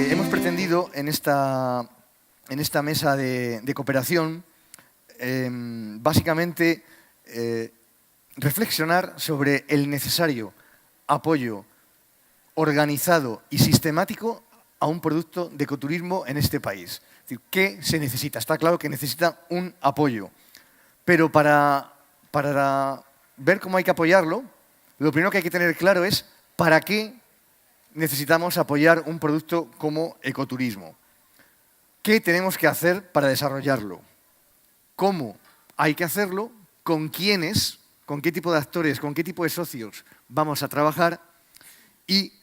Hemos pretendido en esta mesa de cooperación básicamente reflexionar sobre el necesario apoyo organizado y sistemático a un producto de ecoturismo en este país. Es decir, ¿qué se necesita? Está claro que necesita un apoyo, pero para ver cómo hay que apoyarlo, lo primero que hay que tener claro es para qué necesitamos apoyar un producto como ecoturismo. ¿Qué tenemos que hacer para desarrollarlo? ¿Cómo hay que hacerlo? ¿Con quiénes? ¿Con qué tipo de actores? ¿Con qué tipo de socios vamos a trabajar? ¿Y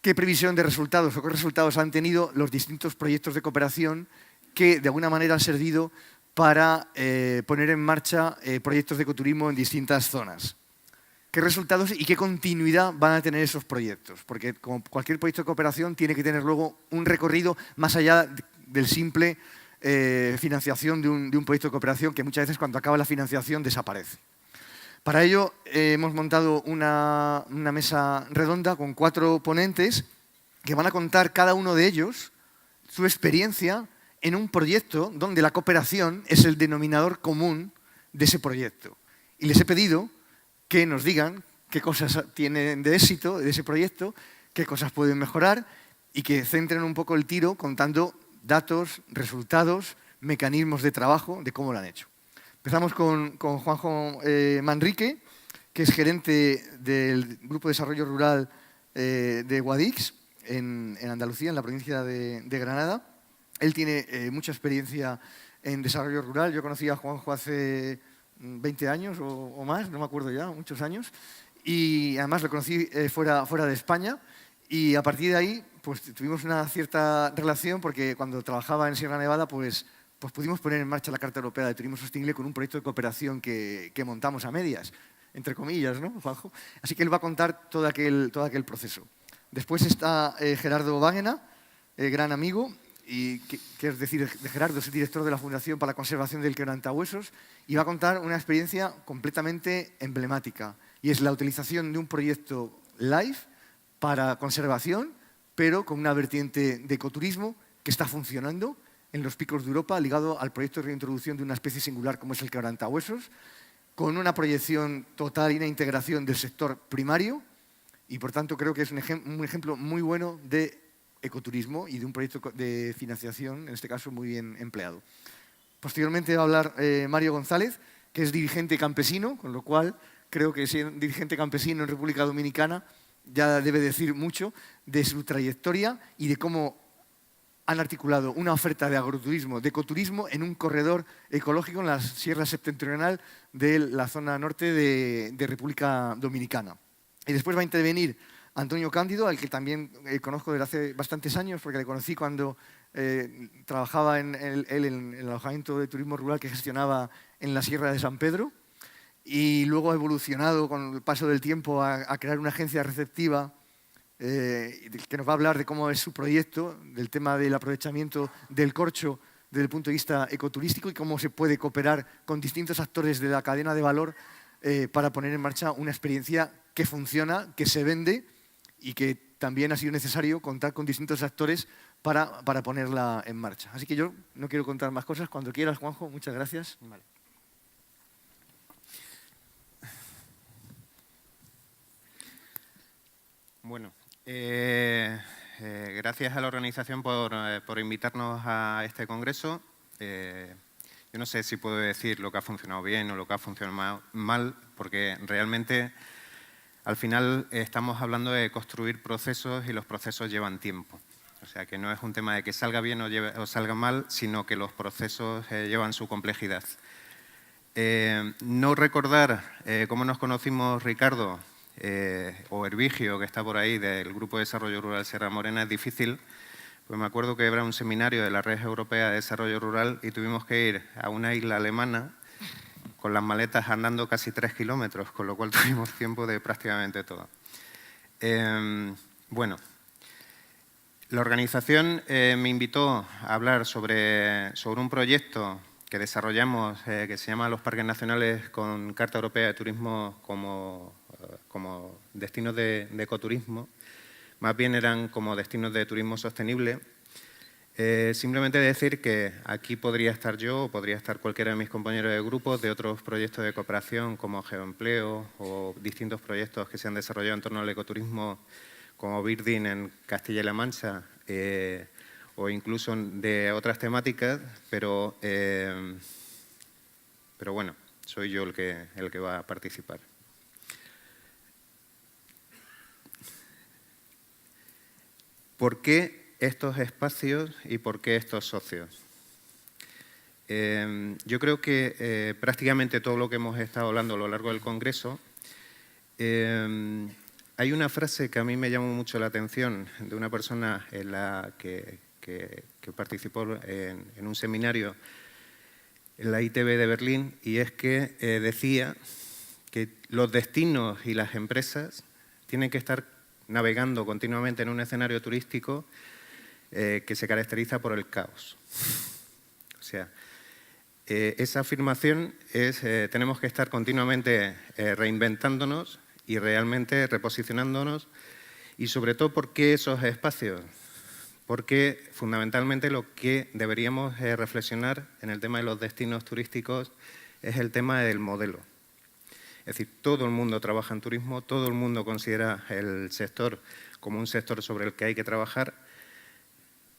qué previsión de resultados o qué resultados han tenido los distintos proyectos de cooperación que de alguna manera han servido para poner en marcha proyectos de ecoturismo en distintas zonas? ¿Qué resultados y qué continuidad van a tener esos proyectos? Porque como cualquier proyecto de cooperación tiene que tener luego un recorrido más allá del simple financiación de un proyecto de cooperación que muchas veces cuando acaba la financiación desaparece. Para ello hemos montado una mesa redonda con 4 ponentes que van a contar cada uno de ellos su experiencia en un proyecto donde la cooperación es el denominador común de ese proyecto. Y les he pedido que nos digan qué cosas tienen de éxito de ese proyecto, qué cosas pueden mejorar y que centren un poco el tiro contando datos, resultados, mecanismos de trabajo, de cómo lo han hecho. Empezamos con Juanjo Manrique, que es gerente del Grupo de Desarrollo Rural de Guadix, en Andalucía, en la provincia de Granada. Él tiene mucha experiencia en desarrollo rural. Yo conocí a Juanjo hace 20 años o más, no me acuerdo ya, muchos años. Y además lo conocí fuera de España. Y a partir de ahí pues tuvimos una cierta relación porque cuando trabajaba en Sierra Nevada pues pudimos poner en marcha la Carta Europea de Turismo Sostenible con un proyecto de cooperación que montamos a medias, entre comillas, ¿no, Juanjo? Así que él va a contar todo aquel proceso. Después está Gerardo Báguena, gran amigo, y que es decir, de Gerardo es el director de la Fundación para la Conservación del Quebrantahuesos, y va a contar una experiencia completamente emblemática, y es la utilización de un proyecto LIFE para conservación, pero con una vertiente de ecoturismo que está funcionando en los picos de Europa, ligado al proyecto de reintroducción de una especie singular como es el quebrantahuesos, con una proyección total y una integración del sector primario, y por tanto creo que es un ejemplo muy bueno de ecoturismo y de un proyecto de financiación, en este caso muy bien empleado. Posteriormente va a hablar Mario González, que es dirigente campesino, con lo cual creo que ser dirigente campesino en República Dominicana ya debe decir mucho de su trayectoria y de cómo han articulado una oferta de agroturismo, de ecoturismo, en un corredor ecológico en la Sierra Septentrional de la zona norte de República Dominicana. Y después va a intervenir Antonio Cándido, al que también conozco desde hace bastantes años, porque le conocí cuando trabajaba en el alojamiento de turismo rural que gestionaba en la Sierra de San Pedro, y luego ha evolucionado con el paso del tiempo a crear una agencia receptiva que nos va a hablar de cómo es su proyecto, del tema del aprovechamiento del corcho desde el punto de vista ecoturístico y cómo se puede cooperar con distintos actores de la cadena de valor para poner en marcha una experiencia que funciona, que se vende y que también ha sido necesario contar con distintos actores para ponerla en marcha. Así que yo no quiero contar más cosas. Cuando quieras, Juanjo, muchas gracias. Vale. Bueno, gracias a la organización por invitarnos a este congreso. Yo no sé si puedo decir lo que ha funcionado bien o lo que ha funcionado mal, porque realmente al final estamos hablando de construir procesos y los procesos llevan tiempo. O sea, que no es un tema de que salga bien o salga mal, sino que los procesos llevan su complejidad. No recordar cómo nos conocimos Ricardo o Hervigio, que está por ahí, del Grupo de Desarrollo Rural Sierra Morena, es difícil. Pues me acuerdo que era un seminario de la Red Europea de Desarrollo Rural y tuvimos que ir a una isla alemana con las maletas andando casi 3 kilómetros, con lo cual tuvimos tiempo de prácticamente todo. Bueno, la organización me invitó a hablar sobre un proyecto que desarrollamos que se llama Los Parques Nacionales con Carta Europea de Turismo como destinos de ecoturismo. Más bien eran como destinos de turismo sostenible, Simplemente decir que aquí podría estar yo o podría estar cualquiera de mis compañeros de grupo de otros proyectos de cooperación como Geoempleo o distintos proyectos que se han desarrollado en torno al ecoturismo como Birding en Castilla-La Mancha o incluso de otras temáticas, pero bueno, soy yo el que va a participar. ¿Por qué estos espacios y por qué estos socios? Yo creo que prácticamente todo lo que hemos estado hablando a lo largo del Congreso, hay una frase que a mí me llamó mucho la atención de una persona en la que participó en un seminario en la ITB de Berlín, y es que decía que los destinos y las empresas tienen que estar navegando continuamente en un escenario turístico que se caracteriza por el caos. O sea, esa afirmación es tenemos que estar continuamente reinventándonos y realmente reposicionándonos, y sobre todo, ¿por qué esos espacios? Porque fundamentalmente lo que deberíamos reflexionar en el tema de los destinos turísticos es el tema del modelo. Es decir, todo el mundo trabaja en turismo, todo el mundo considera el sector como un sector sobre el que hay que trabajar,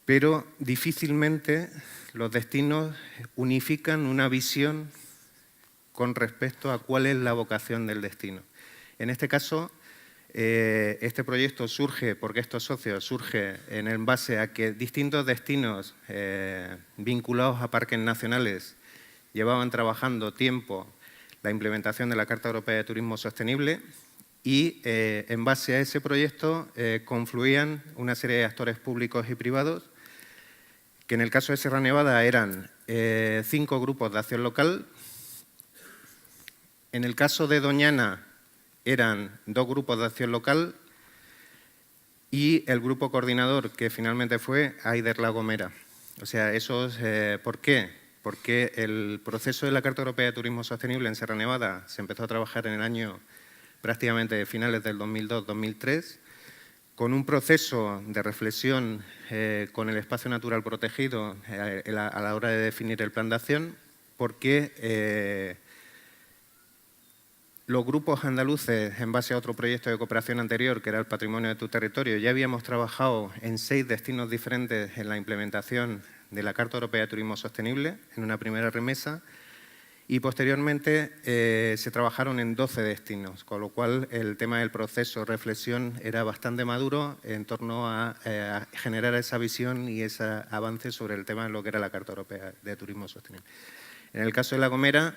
pero difícilmente los destinos unifican una visión con respecto a cuál es la vocación del destino. En este caso, este proyecto surge porque estos socios surge en base a que distintos destinos vinculados a parques nacionales llevaban trabajando tiempo la implementación de la Carta Europea de Turismo Sostenible, y en base a ese proyecto confluían una serie de actores públicos y privados, que en el caso de Sierra Nevada eran 5 grupos de acción local. En el caso de Doñana eran 2 grupos de acción local y el grupo coordinador, que finalmente fue Aider La Gomera. O sea, ¿por qué? Porque el proceso de la Carta Europea de Turismo Sostenible en Sierra Nevada se empezó a trabajar en el año prácticamente finales del 2002-2003, con un proceso de reflexión con el espacio natural protegido a la hora de definir el plan de acción, porque los grupos andaluces, en base a otro proyecto de cooperación anterior, que era el Patrimonio de tu Territorio, ya habíamos trabajado en 6 destinos diferentes en la implementación de la Carta Europea de Turismo Sostenible, en una primera remesa, y posteriormente se trabajaron en 12 destinos, con lo cual el tema del proceso de reflexión era bastante maduro en torno a generar esa visión y ese avance sobre el tema de lo que era la Carta Europea de Turismo Sostenible. En el caso de La Gomera,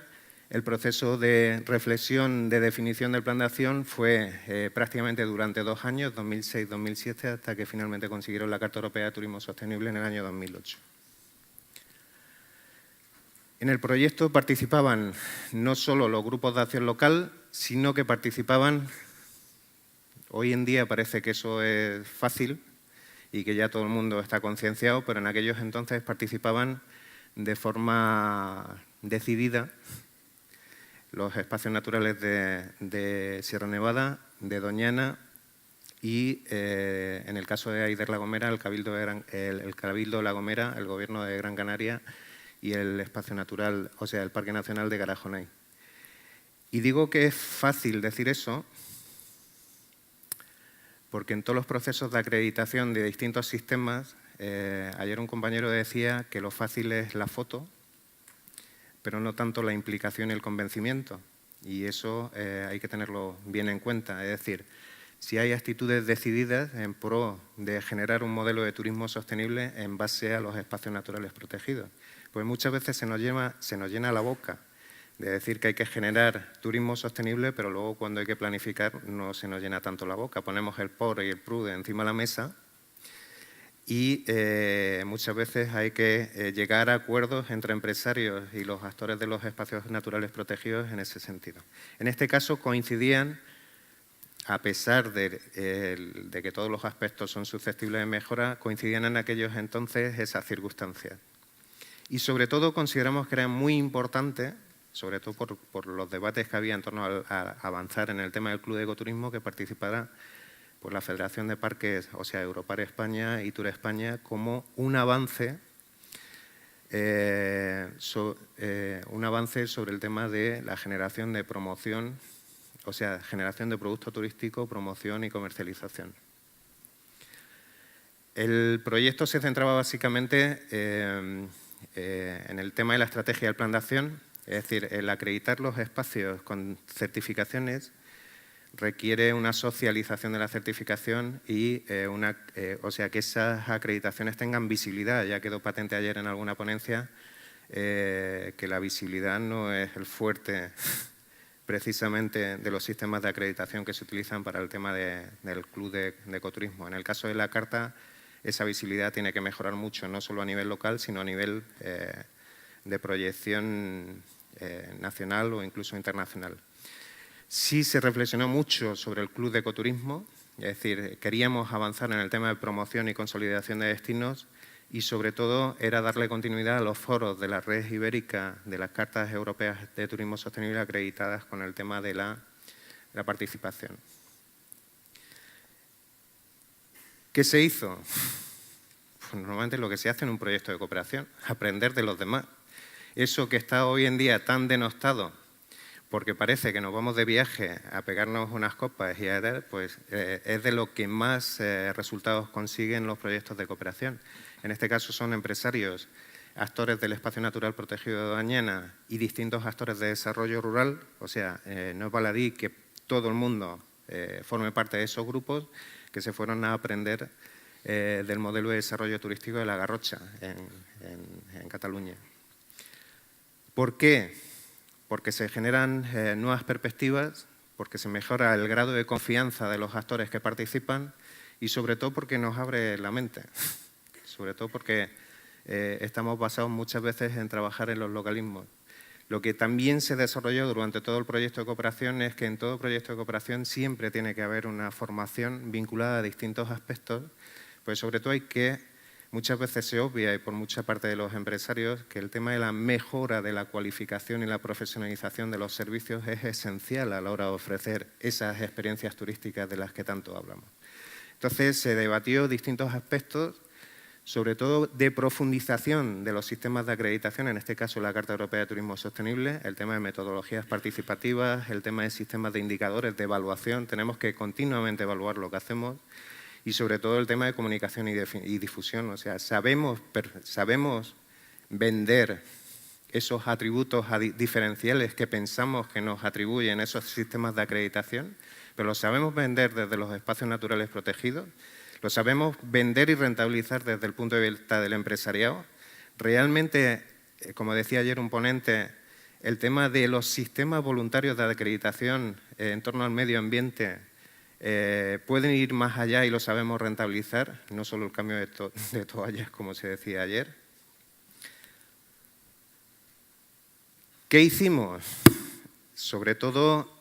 el proceso de reflexión, de definición del plan de acción fue prácticamente durante 2 años, 2006-2007, hasta que finalmente consiguieron la Carta Europea de Turismo Sostenible en el año 2008. En el proyecto participaban no solo los grupos de acción local, sino que participaban, hoy en día parece que eso es fácil y que ya todo el mundo está concienciado, pero en aquellos entonces participaban de forma decidida los espacios naturales de Sierra Nevada, de Doñana y, en el caso de Aider La Gomera, el Cabildo de La Gomera, el Gobierno de Gran Canaria y el espacio natural, o sea, el Parque Nacional de Garajonay. Y digo que es fácil decir eso porque en todos los procesos de acreditación de distintos sistemas, ayer un compañero decía que lo fácil es la foto, pero no tanto la implicación y el convencimiento. Y eso hay que tenerlo bien en cuenta. Es decir, si hay actitudes decididas en pro de generar un modelo de turismo sostenible en base a los espacios naturales protegidos, pues muchas veces se nos llena la boca de decir que hay que generar turismo sostenible, pero luego cuando hay que planificar no se nos llena tanto la boca. Ponemos el POR y el PRUDE encima de la mesa y muchas veces hay que llegar a acuerdos entre empresarios y los actores de los espacios naturales protegidos en ese sentido. En este caso coincidían, a pesar de que todos los aspectos son susceptibles de mejora, coincidían en aquellos entonces esas circunstancias. Y sobre todo consideramos que era muy importante, sobre todo por los debates que había en torno a avanzar en el tema del Club de Ecoturismo, que participara por la Federación de Parques, o sea, Europar España y Tour España, como un avance sobre el tema de la generación de promoción, o sea, generación de producto turístico, promoción y comercialización. El proyecto se centraba básicamente en el tema de la estrategia del plan de acción, es decir, el acreditar los espacios con certificaciones requiere una socialización de la certificación y o sea, que esas acreditaciones tengan visibilidad. Ya quedó patente ayer en alguna ponencia que la visibilidad no es el fuerte precisamente de los sistemas de acreditación que se utilizan para el tema del club de ecoturismo. En el caso de la carta, esa visibilidad tiene que mejorar mucho, no solo a nivel local, sino a nivel de proyección nacional o incluso internacional. Sí se reflexionó mucho sobre el club de ecoturismo, es decir, queríamos avanzar en el tema de promoción y consolidación de destinos y sobre todo era darle continuidad a los foros de la red ibérica de las cartas europeas de turismo sostenible acreditadas con el tema de la participación. ¿Qué se hizo? Pues normalmente lo que se hace en un proyecto de cooperación, aprender de los demás. Eso que está hoy en día tan denostado, porque parece que nos vamos de viaje a pegarnos unas copas y a tal, pues es de lo que más resultados consiguen los proyectos de cooperación. En este caso son empresarios, actores del espacio natural protegido de Doñana y distintos actores de desarrollo rural, o sea, no es baladí que todo el mundo forme parte de esos grupos que se fueron a aprender del modelo de desarrollo turístico de la Garrocha en Cataluña. ¿Por qué? Porque se generan nuevas perspectivas, porque se mejora el grado de confianza de los actores que participan y sobre todo porque nos abre la mente, sobre todo porque estamos basados muchas veces en trabajar en los localismos. Lo que también se desarrolló durante todo el proyecto de cooperación es que en todo proyecto de cooperación siempre tiene que haber una formación vinculada a distintos aspectos, pues sobre todo hay que, muchas veces se obvia y por mucha parte de los empresarios, que el tema de la mejora de la cualificación y la profesionalización de los servicios es esencial a la hora de ofrecer esas experiencias turísticas de las que tanto hablamos. Entonces se debatió distintos aspectos, sobre todo de profundización de los sistemas de acreditación, en este caso la Carta Europea de Turismo Sostenible, el tema de metodologías participativas, el tema de sistemas de indicadores de evaluación, tenemos que continuamente evaluar lo que hacemos y sobre todo el tema de comunicación y difusión, o sea, sabemos vender esos atributos diferenciales que pensamos que nos atribuyen esos sistemas de acreditación, pero los sabemos vender desde los espacios naturales protegidos, lo sabemos vender y rentabilizar desde el punto de vista del empresariado. Realmente, como decía ayer un ponente, el tema de los sistemas voluntarios de acreditación en torno al medio ambiente pueden ir más allá y lo sabemos rentabilizar, no solo el cambio de toallas, como se decía ayer. ¿Qué hicimos? Sobre todo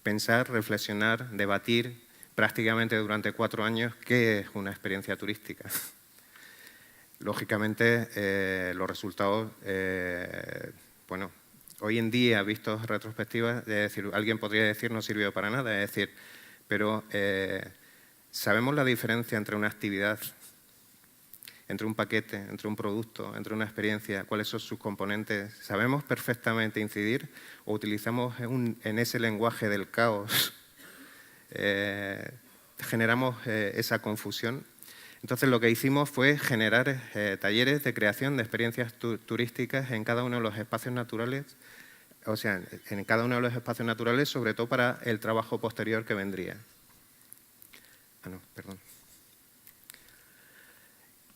pensar, reflexionar, debatir prácticamente durante 4 años qué es una experiencia turística. Lógicamente, los resultados, bueno, hoy en día, vistos retrospectivas, es decir, alguien podría decir no sirvió para nada, es decir, pero sabemos la diferencia entre una actividad, entre un paquete, entre un producto, entre una experiencia, cuáles son sus componentes. ¿Sabemos perfectamente incidir o utilizamos en ese lenguaje del caos? Generamos esa confusión. Entonces lo que hicimos fue generar talleres de creación de experiencias turísticas en cada uno de los espacios naturales, o sea, en cada uno de los espacios naturales, sobre todo para el trabajo posterior que vendría.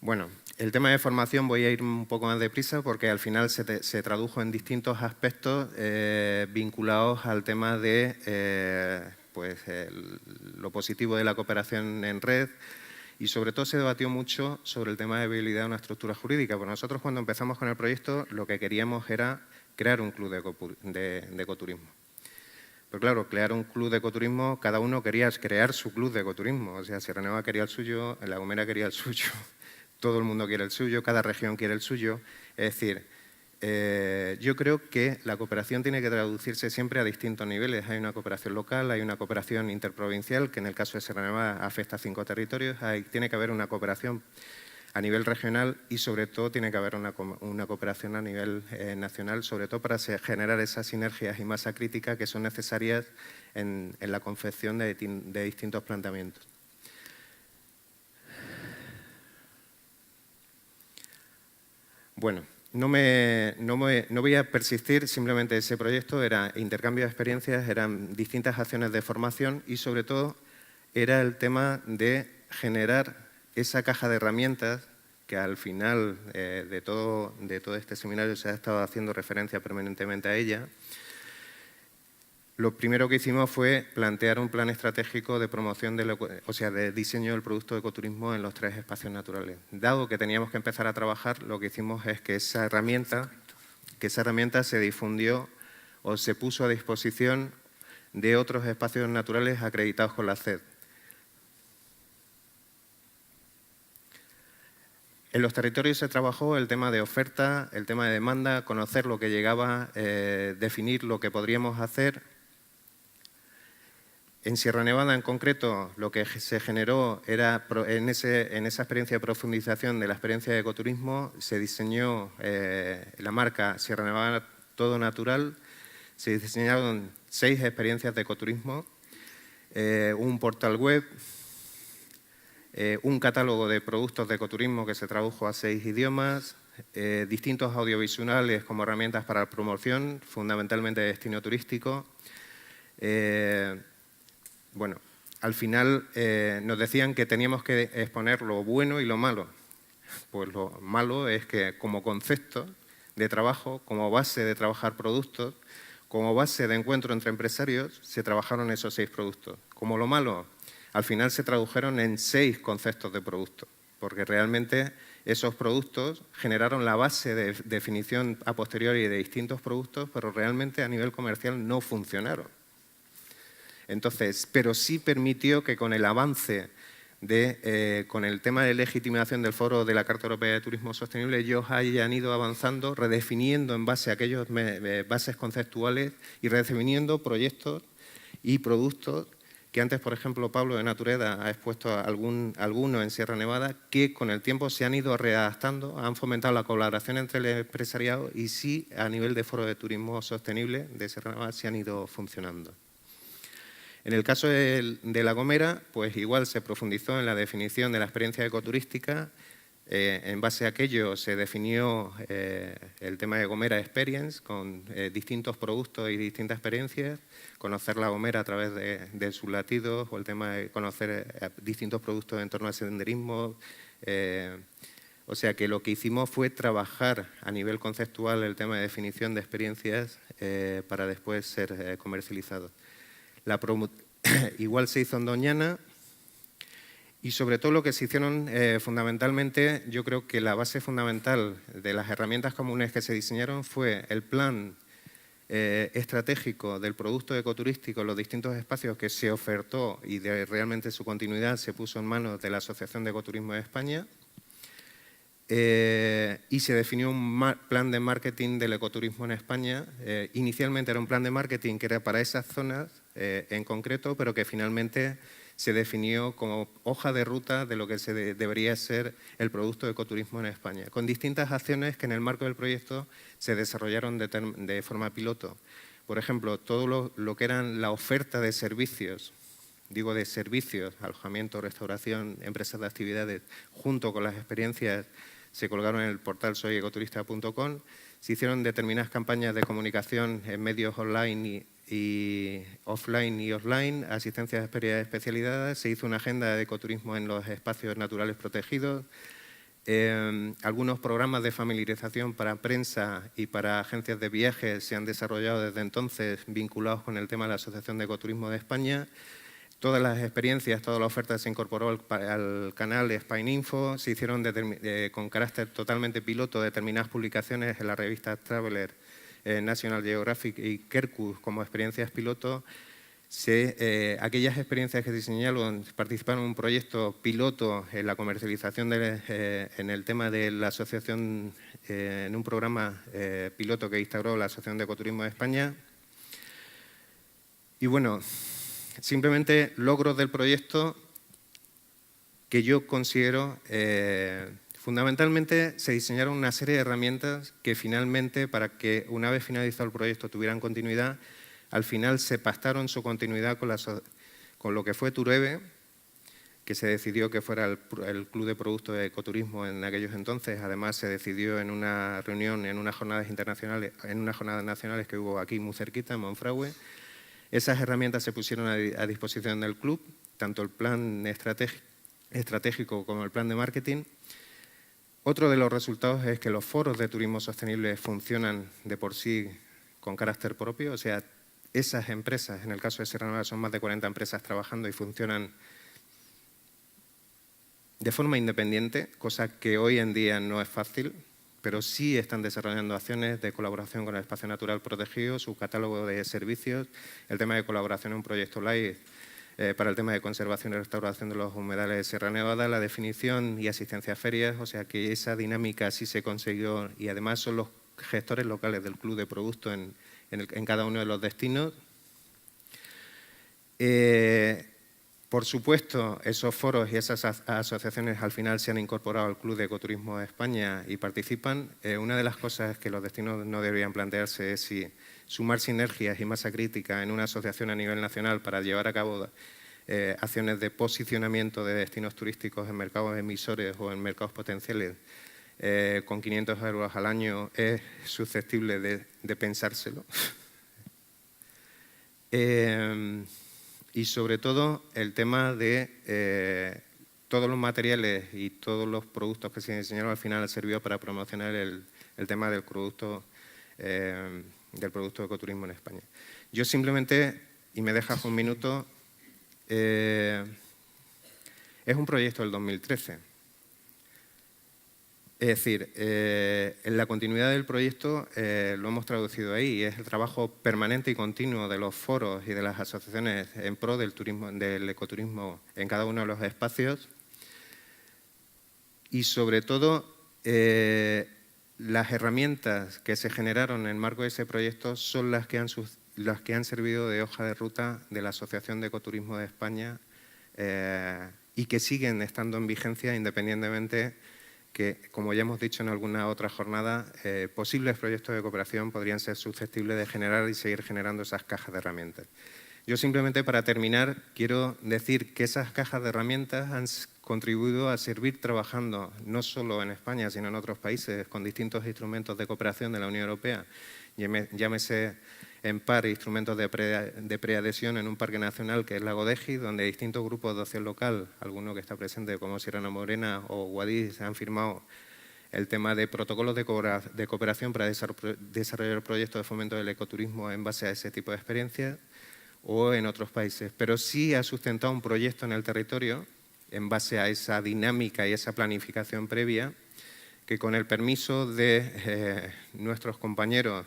Bueno, el tema de formación voy a ir un poco más deprisa porque al final se tradujo en distintos aspectos vinculados al tema de lo positivo de la cooperación en red y sobre todo se debatió mucho sobre el tema de viabilidad de una estructura jurídica. Pues nosotros cuando empezamos con el proyecto lo que queríamos era crear un club de ecoturismo. Pero claro, crear un club de ecoturismo, cada uno quería crear su club de ecoturismo. O sea, Sierra Nevada quería el suyo, La Gomera quería el suyo. Todo el mundo quiere el suyo, cada región quiere el suyo. Es decir, yo creo que la cooperación tiene que traducirse siempre a distintos niveles. Hay una cooperación local, hay una cooperación interprovincial, que en el caso de Sierra Nevada afecta a 5 territorios. Tiene que haber una cooperación a nivel regional y, sobre todo, tiene que haber una cooperación a nivel nacional, sobre todo para generar esas sinergias y masa crítica que son necesarias en la confección de distintos planteamientos. Bueno. No voy a persistir, simplemente ese proyecto era intercambio de experiencias, eran distintas acciones de formación y, sobre todo, era el tema de generar esa caja de herramientas que al final de todo este seminario se ha estado haciendo referencia permanentemente a ella. Lo primero que hicimos fue plantear un plan estratégico de promoción, de diseño del producto de ecoturismo en los 3 espacios naturales. Dado que teníamos que empezar a trabajar, lo que hicimos es que esa herramienta se difundió o se puso a disposición de otros espacios naturales acreditados con la CED. En los territorios se trabajó el tema de oferta, el tema de demanda, conocer lo que llegaba, definir lo que podríamos hacer. En Sierra Nevada, en concreto, lo que se generó era, en esa experiencia de profundización de la experiencia de ecoturismo, se diseñó la marca Sierra Nevada Todo Natural, se diseñaron 6 experiencias de ecoturismo, un portal web, un catálogo de productos de ecoturismo que se tradujo a 6 idiomas, distintos audiovisuales como herramientas para la promoción, fundamentalmente de destino turístico. Bueno, al final nos decían que teníamos que exponer lo bueno y lo malo. Pues lo malo es que como concepto de trabajo, como base de trabajar productos, como base de encuentro entre empresarios, se trabajaron esos 6 productos. Como lo malo, al final se tradujeron en 6 conceptos de producto, porque realmente esos productos generaron la base de definición a posteriori de distintos productos, pero realmente a nivel comercial no funcionaron. Entonces, pero sí permitió que con el avance con el tema de legitimación del foro de la Carta Europea de Turismo Sostenible, ellos hayan ido avanzando, redefiniendo en base a aquellas bases conceptuales y redefiniendo proyectos y productos que antes, por ejemplo, Pablo de Natureda ha expuesto algunos en Sierra Nevada, que con el tiempo se han ido readaptando, han fomentado la colaboración entre el empresariado y sí, a nivel de foro de turismo sostenible de Sierra Nevada, se han ido funcionando. En el caso de La Gomera, pues igual se profundizó en la definición de la experiencia ecoturística. En base a aquello se definió el tema de Gomera Experience con distintos productos y distintas experiencias, conocer La Gomera a través de sus latidos o el tema de conocer distintos productos en torno al senderismo. O sea que lo que hicimos fue trabajar a nivel conceptual el tema de definición de experiencias para después ser comercializados. Igual se hizo en Doñana y sobre todo lo que se hicieron fundamentalmente, yo creo que la base fundamental de las herramientas comunes que se diseñaron fue el plan estratégico del producto ecoturístico en los distintos espacios que se ofertó y realmente su continuidad se puso en manos de la Asociación de Ecoturismo de España. Y se definió un plan de marketing del ecoturismo en España. Inicialmente era un plan de marketing que era para esas zonas en concreto, pero que finalmente se definió como hoja de ruta de lo que debería ser el producto de ecoturismo en España, con distintas acciones que en el marco del proyecto se desarrollaron de forma piloto. Por ejemplo, todo lo que eran la oferta de servicios, digo de servicios, alojamiento, restauración, empresas de actividades, junto con las experiencias, se colgaron en el portal soyecoturista.com, se hicieron determinadas campañas de comunicación en medios online y offline y offline, asistencias especializadas, se hizo una agenda de ecoturismo en los espacios naturales protegidos, algunos programas de familiarización para prensa y para agencias de viajes se han desarrollado desde entonces vinculados con el tema de la Asociación de Ecoturismo de España. Todas las experiencias, toda la oferta se incorporó al canal de Spaininfo, se hicieron con carácter totalmente piloto determinadas publicaciones en la revista Traveler, National Geographic y Kerkus como experiencias piloto. Aquellas experiencias que se diseñaron participaron en un proyecto piloto en la comercialización en el tema de la Asociación en un programa piloto que instauró la Asociación de Ecoturismo de España. Y bueno, simplemente logros del proyecto que yo considero, fundamentalmente se diseñaron una serie de herramientas que finalmente, para que una vez finalizado el proyecto tuvieran continuidad, al final se pactaron su continuidad con lo que fue Turueve, que se decidió que fuera el Club de Productos de Ecoturismo en aquellos entonces. Además, se decidió en una reunión, en unas jornadas internacionales, en unas jornadas nacionales que hubo aquí muy cerquita, en Monfragüe. Esas herramientas se pusieron a disposición del club, tanto el plan estratégico como el plan de marketing. Otro de los resultados es que los foros de turismo sostenible funcionan de por sí con carácter propio, o sea, esas empresas, en el caso de Sierra Nevada son más de 40 empresas trabajando y funcionan de forma independiente, cosa que hoy en día no es fácil, pero sí están desarrollando acciones de colaboración con el espacio natural protegido, su catálogo de servicios, el tema de colaboración en un proyecto LIFE para el tema de conservación y restauración de los humedales de Sierra Nevada, la definición y asistencia a ferias, o sea que esa dinámica sí se consiguió y además son los gestores locales del Club de Productos en cada uno de los destinos. Por supuesto, esos foros y esas asociaciones al final se han incorporado al Club de Ecoturismo de España y participan. Una de las cosas que los destinos no deberían plantearse es si sumar sinergias y masa crítica en una asociación a nivel nacional para llevar a cabo acciones de posicionamiento de destinos turísticos en mercados emisores o en mercados potenciales con 500 euros al año es susceptible de pensárselo. Y sobre todo el tema de todos los materiales y todos los productos que se diseñaron al final sirvió para promocionar el tema del producto de ecoturismo en España. Yo simplemente, y me dejas un minuto, es un proyecto del 2013. Es decir, en la continuidad del proyecto lo hemos traducido ahí, es el trabajo permanente y continuo de los foros y de las asociaciones en pro del turismo, del ecoturismo en cada uno de los espacios y sobre todo las herramientas que se generaron en el marco de ese proyecto son las que han servido de hoja de ruta de la Asociación de Ecoturismo de España y que siguen estando en vigencia independientemente que, como ya hemos dicho en alguna otra jornada, posibles proyectos de cooperación podrían ser susceptibles de generar y seguir generando esas cajas de herramientas. Yo simplemente, para terminar, quiero decir que esas cajas de herramientas han contribuido a seguir trabajando no solo en España, sino en otros países con distintos instrumentos de cooperación de la Unión Europea. Llámese en par instrumentos de preadhesión en un parque nacional que es Lago Deji, donde distintos grupos de acción local, alguno que está presente como Sierra Morena o Guadix, han firmado el tema de protocolos de cooperación para desarrollar proyectos de fomento del ecoturismo en base a ese tipo de experiencias, o en otros países. Pero sí ha sustentado un proyecto en el territorio en base a esa dinámica y esa planificación previa que, con el permiso de nuestros compañeros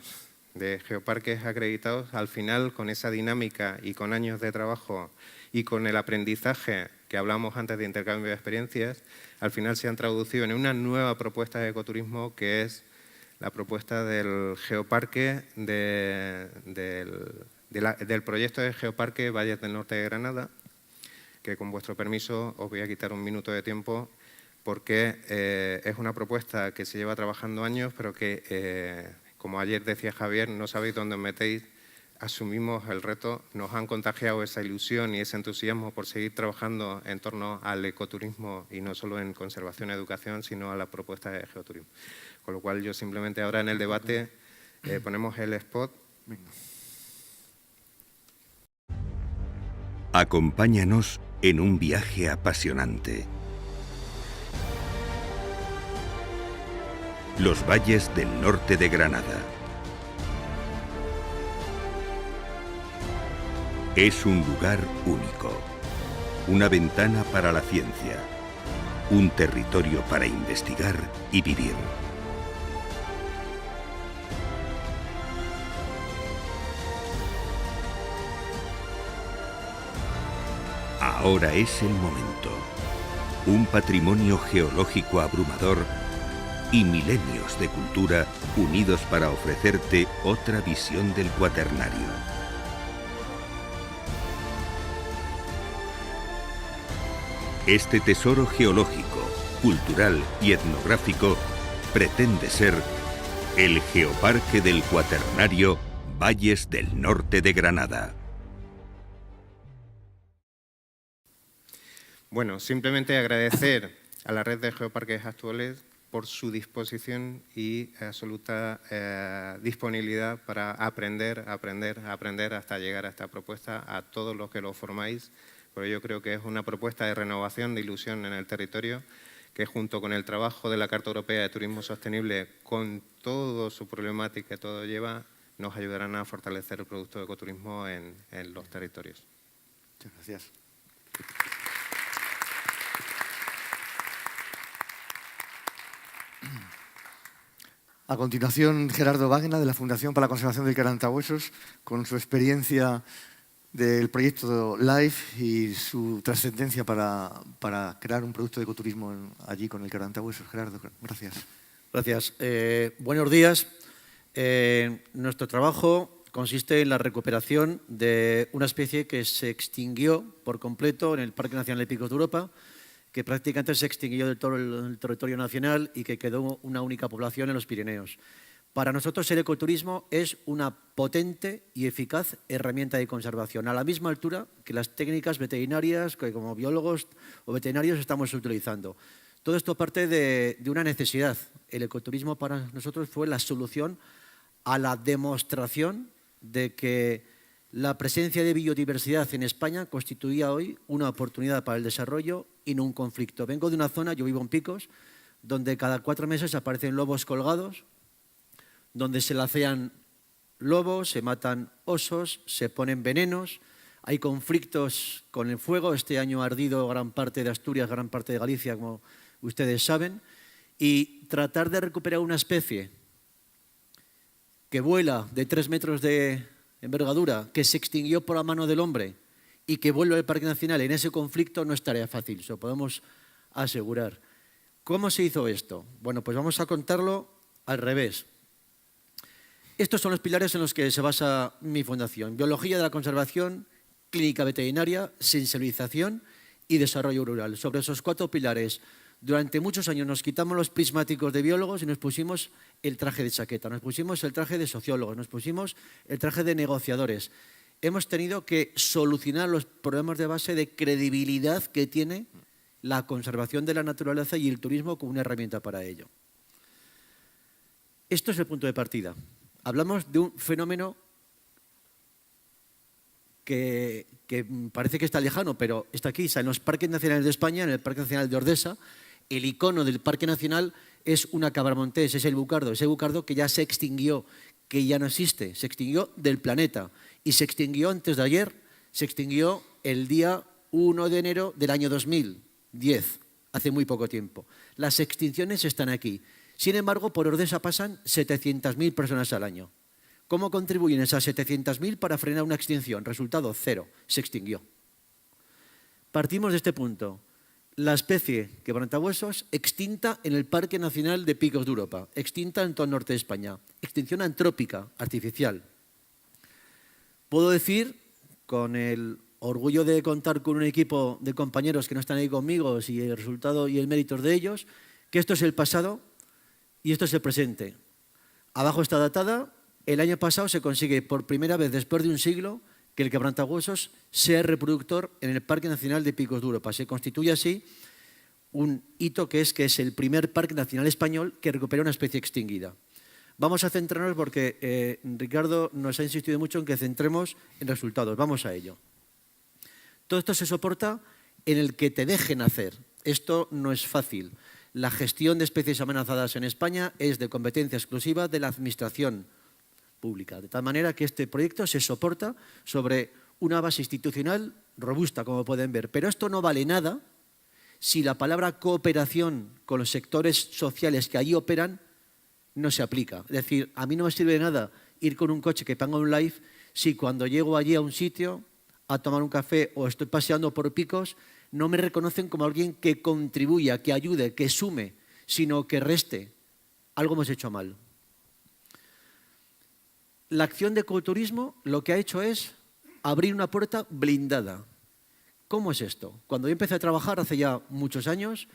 de geoparques acreditados, al final, con esa dinámica y con años de trabajo y con el aprendizaje que hablamos antes de intercambio de experiencias, al final se han traducido en una nueva propuesta de ecoturismo que es la propuesta del geoparque del proyecto de Geoparque Valles del Norte de Granada, que con vuestro permiso os voy a quitar un minuto de tiempo porque es una propuesta que se lleva trabajando años, pero que, como ayer decía Javier, no sabéis dónde os metéis, asumimos el reto, nos han contagiado esa ilusión y ese entusiasmo por seguir trabajando en torno al ecoturismo y no solo en conservación y educación, sino a la propuesta de geoturismo. Con lo cual yo simplemente ahora en el debate ponemos el spot. Venga. Acompáñanos en un viaje apasionante. Los valles del norte de Granada. Es un lugar único, una ventana para la ciencia, un territorio para investigar y vivir. Ahora es el momento. Un patrimonio geológico abrumador y milenios de cultura unidos para ofrecerte otra visión del Cuaternario. Este tesoro geológico, cultural y etnográfico pretende ser el Geoparque del Cuaternario Valles del Norte de Granada. Bueno, simplemente agradecer a la red de geoparques actuales por su disposición y absoluta disponibilidad para aprender hasta llegar a esta propuesta, a todos los que lo formáis, porque yo creo que es una propuesta de renovación, de ilusión en el territorio, que junto con el trabajo de la Carta Europea de Turismo Sostenible, con toda su problemática que todo lleva, nos ayudarán a fortalecer el producto de ecoturismo en los territorios. Muchas gracias. A continuación, Gerardo Wagner, de la Fundación para la Conservación del Quebrantahuesos, con su experiencia del proyecto LIFE y su trascendencia para crear un producto de ecoturismo allí con el Quebrantahuesos. Gerardo, gracias. Gracias. Buenos días. Nuestro trabajo consiste en la recuperación de una especie que se extinguió por completo en el Parque Nacional de Picos de Europa, que prácticamente se extinguió de todo el territorio nacional y que quedó una única población en los Pirineos. Para nosotros el ecoturismo es una potente y eficaz herramienta de conservación, a la misma altura que las técnicas veterinarias que como biólogos o veterinarios estamos utilizando. Todo esto parte de una necesidad. El ecoturismo para nosotros fue la solución a la demostración de que la presencia de biodiversidad en España constituía hoy una oportunidad para el desarrollo y no un conflicto. Vengo de una zona, yo vivo en Picos, donde cada 4 meses aparecen lobos colgados, donde se lacean lobos, se matan osos, se ponen venenos, hay conflictos con el fuego. Este año ha ardido gran parte de Asturias, gran parte de Galicia, como ustedes saben, y tratar de recuperar una especie que vuela de 3 metros de envergadura, que se extinguió por la mano del hombre y que vuelve al Parque Nacional en ese conflicto no es tarea fácil, eso podemos asegurar. ¿Cómo se hizo esto? Bueno, pues vamos a contarlo al revés. Estos son los pilares en los que se basa mi fundación: biología de la conservación, clínica veterinaria, sensibilización y desarrollo rural. Sobre esos 4 pilares, durante muchos años nos quitamos los prismáticos de biólogos y nos pusimos el traje de chaqueta, nos pusimos el traje de sociólogos, nos pusimos el traje de negociadores. Hemos tenido que solucionar los problemas de base de credibilidad que tiene la conservación de la naturaleza y el turismo como una herramienta para ello. Esto es el punto de partida. Hablamos de un fenómeno que parece que está lejano, pero está aquí, está en los parques nacionales de España, en el Parque Nacional de Ordesa. El icono del Parque Nacional es una cabra montés, es el bucardo, ese bucardo que ya se extinguió, que ya no existe, se extinguió del planeta y se extinguió antes de ayer, se extinguió el día 1 de enero del año 2010, hace muy poco tiempo. Las extinciones están aquí. Sin embargo, por Ordesa pasan 700.000 personas al año. ¿Cómo contribuyen esas 700.000 para frenar una extinción? Resultado: 0, se extinguió. Partimos de este punto. La especie quebrantahuesos extinta en el Parque Nacional de Picos de Europa, extinta en todo el norte de España, extinción antrópica, artificial. Puedo decir, con el orgullo de contar con un equipo de compañeros que no están ahí conmigo y el resultado y el mérito de ellos, que esto es el pasado y esto es el presente. Abajo está datada. El año pasado se consigue por primera vez después de un siglo que el quebrantahuesos sea reproductor en el Parque Nacional de Picos de Europa. Se constituye así un hito que es el primer parque nacional español que recupera una especie extinguida. Vamos a centrarnos porque Ricardo nos ha insistido mucho en que centremos en resultados. Vamos a ello. Todo esto se soporta en el que te dejen hacer. Esto no es fácil. La gestión de especies amenazadas en España es de competencia exclusiva de la Administración pública, de tal manera que este proyecto se soporta sobre una base institucional robusta, como pueden ver. Pero esto no vale nada si la palabra cooperación con los sectores sociales que allí operan no se aplica. Es decir, a mí no me sirve de nada ir con un coche que ponga un live si cuando llego allí a un sitio a tomar un café o estoy paseando por Picos no me reconocen como alguien que contribuya, que ayude, que sume, sino que reste. algo hemos hecho mal. La acción de ecoturismo lo que ha hecho es abrir una puerta blindada. ¿Cómo es esto? Cuando yo empecé a trabajar hace ya muchos años,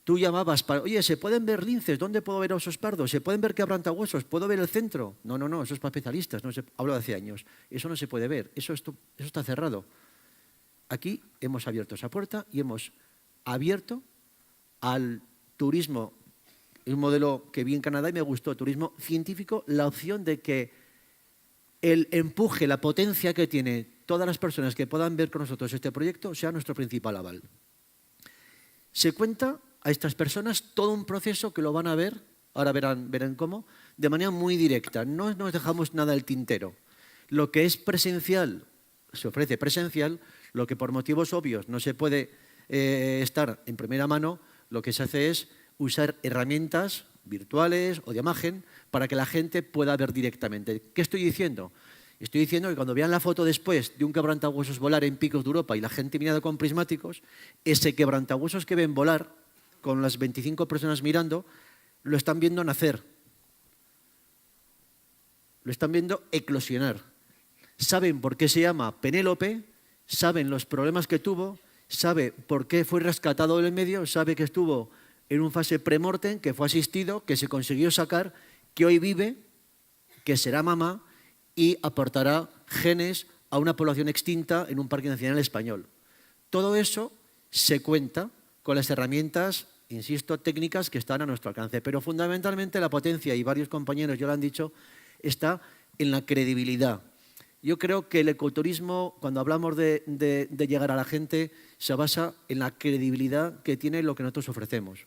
tú llamabas para, oye, ¿se pueden ver linces? ¿Dónde puedo ver osos pardos? ¿Se pueden ver quebrantahuesos? ¿Puedo ver el centro? No, eso es para especialistas, hablo de hace años. Eso no se puede ver, eso está cerrado. Aquí hemos abierto esa puerta y hemos abierto al turismo, un modelo que vi en Canadá y me gustó, turismo científico, la opción de que el empuje, la potencia que tiene todas las personas que puedan ver con nosotros este proyecto sea nuestro principal aval. Se cuenta a estas personas todo un proceso que lo van a ver, ahora verán cómo, de manera muy directa. No nos dejamos nada al tintero. Lo que es presencial, se ofrece presencial, lo que por motivos obvios no se puede estar en primera mano, lo que se hace es usar herramientas virtuales o de imagen para que la gente pueda ver directamente. ¿Qué estoy diciendo? Estoy diciendo que cuando vean la foto después de un quebrantahuesos volar en picos de Europa y la gente mirando con prismáticos, ese quebrantahuesos que ven volar con las 25 personas mirando, lo están viendo nacer. Lo están viendo eclosionar. Saben por qué se llama Penélope, saben los problemas que tuvo, sabe por qué fue rescatado del medio, sabe que estuvo en un fase premortem, que fue asistido, que se consiguió sacar, que hoy vive, que será mamá y aportará genes a una población extinta en un parque nacional español. Todo eso se cuenta con las herramientas, insisto, técnicas que están a nuestro alcance. Pero fundamentalmente la potencia, y varios compañeros ya lo han dicho, está en la credibilidad. Yo creo que el ecoturismo, cuando hablamos de llegar a la gente, se basa en la credibilidad que tiene lo que nosotros ofrecemos.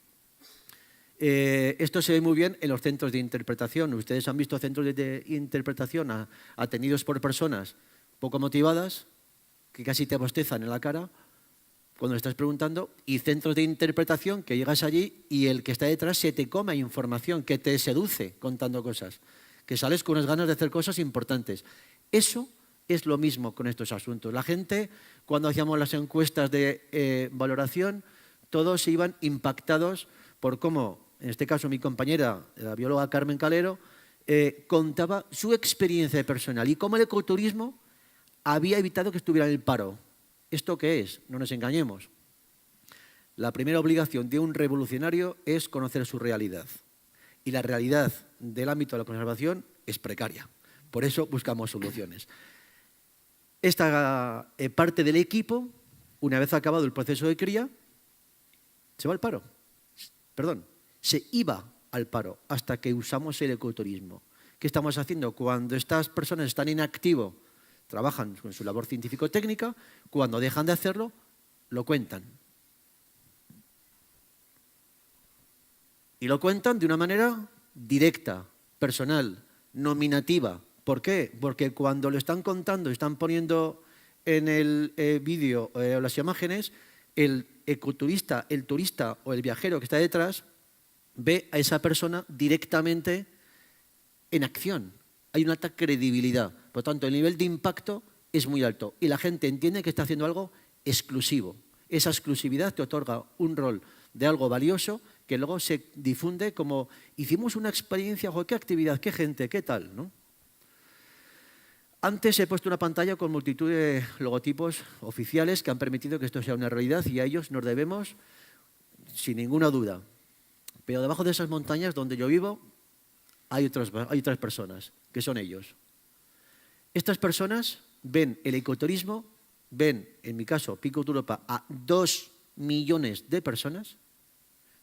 Esto se ve muy bien en los centros de interpretación. Ustedes han visto centros de interpretación atendidos por personas poco motivadas, que casi te bostezan en la cara cuando le estás preguntando, y centros de interpretación que llegas allí y el que está detrás se te come información, que te seduce contando cosas, que sales con unas ganas de hacer cosas importantes. Eso es lo mismo con estos asuntos. La gente, cuando hacíamos las encuestas de valoración, todos se iban impactados por cómo, en este caso mi compañera, la bióloga Carmen Calero, contaba su experiencia personal y cómo el ecoturismo había evitado que estuviera en el paro. ¿Esto qué es? No nos engañemos. La primera obligación de un revolucionario es conocer su realidad. Y la realidad del ámbito de la conservación es precaria. Por eso buscamos soluciones. Esta parte del equipo, una vez acabado el proceso de cría, se va al paro. Perdón, se iba al paro hasta que usamos el ecoturismo. ¿Qué estamos haciendo? Cuando estas personas están en activo, trabajan con su labor científico-técnica, cuando dejan de hacerlo, lo cuentan. Y lo cuentan de una manera directa, personal, nominativa. ¿Por qué? Porque cuando lo están contando, están poniendo en el vídeo las imágenes, el ecoturista, el turista o el viajero que está detrás ve a esa persona directamente en acción. Hay una alta credibilidad. Por lo tanto, el nivel de impacto es muy alto y la gente entiende que está haciendo algo exclusivo. Esa exclusividad te otorga un rol de algo valioso que luego se difunde como hicimos una experiencia, qué actividad, qué gente, qué tal, ¿no? Antes he puesto una pantalla con multitud de logotipos oficiales que han permitido que esto sea una realidad y a ellos nos debemos sin ninguna duda. Pero debajo de esas montañas donde yo vivo hay otras personas, que son ellos. Estas personas ven el ecoturismo, ven, en mi caso, Pico de Europa, a 2 millones de personas,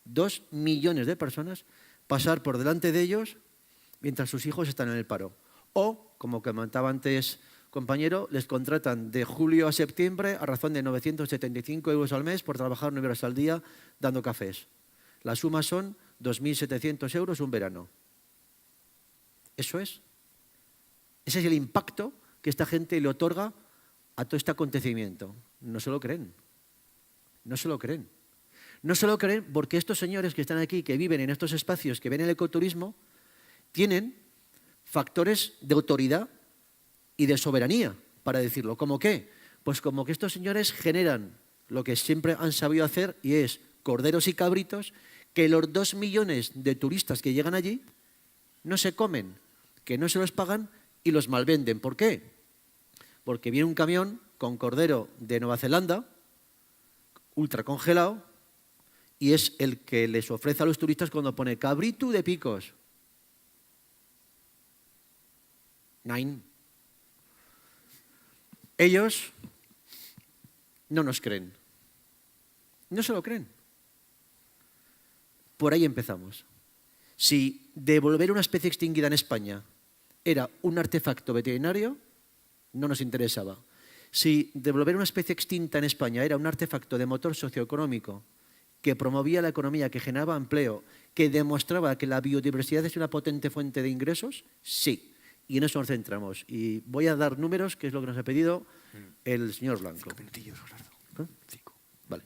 2 millones de personas, pasar por delante de ellos mientras sus hijos están en el paro. O, como comentaba antes compañero, les contratan de julio a septiembre a razón de 975 euros al mes por trabajar 9 horas al día dando cafés. La suma son 2.700 euros un verano. Eso es. Ese es el impacto que esta gente le otorga a todo este acontecimiento. No se lo creen. No se lo creen. No se lo creen porque estos señores que están aquí, que viven en estos espacios, que ven el ecoturismo, tienen factores de autoridad y de soberanía, para decirlo. ¿Cómo qué? Pues como que estos señores generan lo que siempre han sabido hacer y es corderos y cabritos que los 2 millones de turistas que llegan allí no se comen, que no se los pagan y los malvenden. ¿Por qué? Porque viene un camión con cordero de Nueva Zelanda, ultra congelado, y es el que les ofrece a los turistas cuando pone cabrito de picos. 9. Ellos no nos creen. No se lo creen. Por ahí empezamos. Si devolver una especie extinguida en España era un artefacto veterinario, no nos interesaba. Si devolver una especie extinta en España era un artefacto de motor socioeconómico que promovía la economía, que generaba empleo, que demostraba que la biodiversidad es una potente fuente de ingresos, sí. Y en eso nos centramos. Y voy a dar números, que es lo que nos ha pedido el señor Blanco. 5 minutillos, Gerardo. ¿Eh? 5. Vale.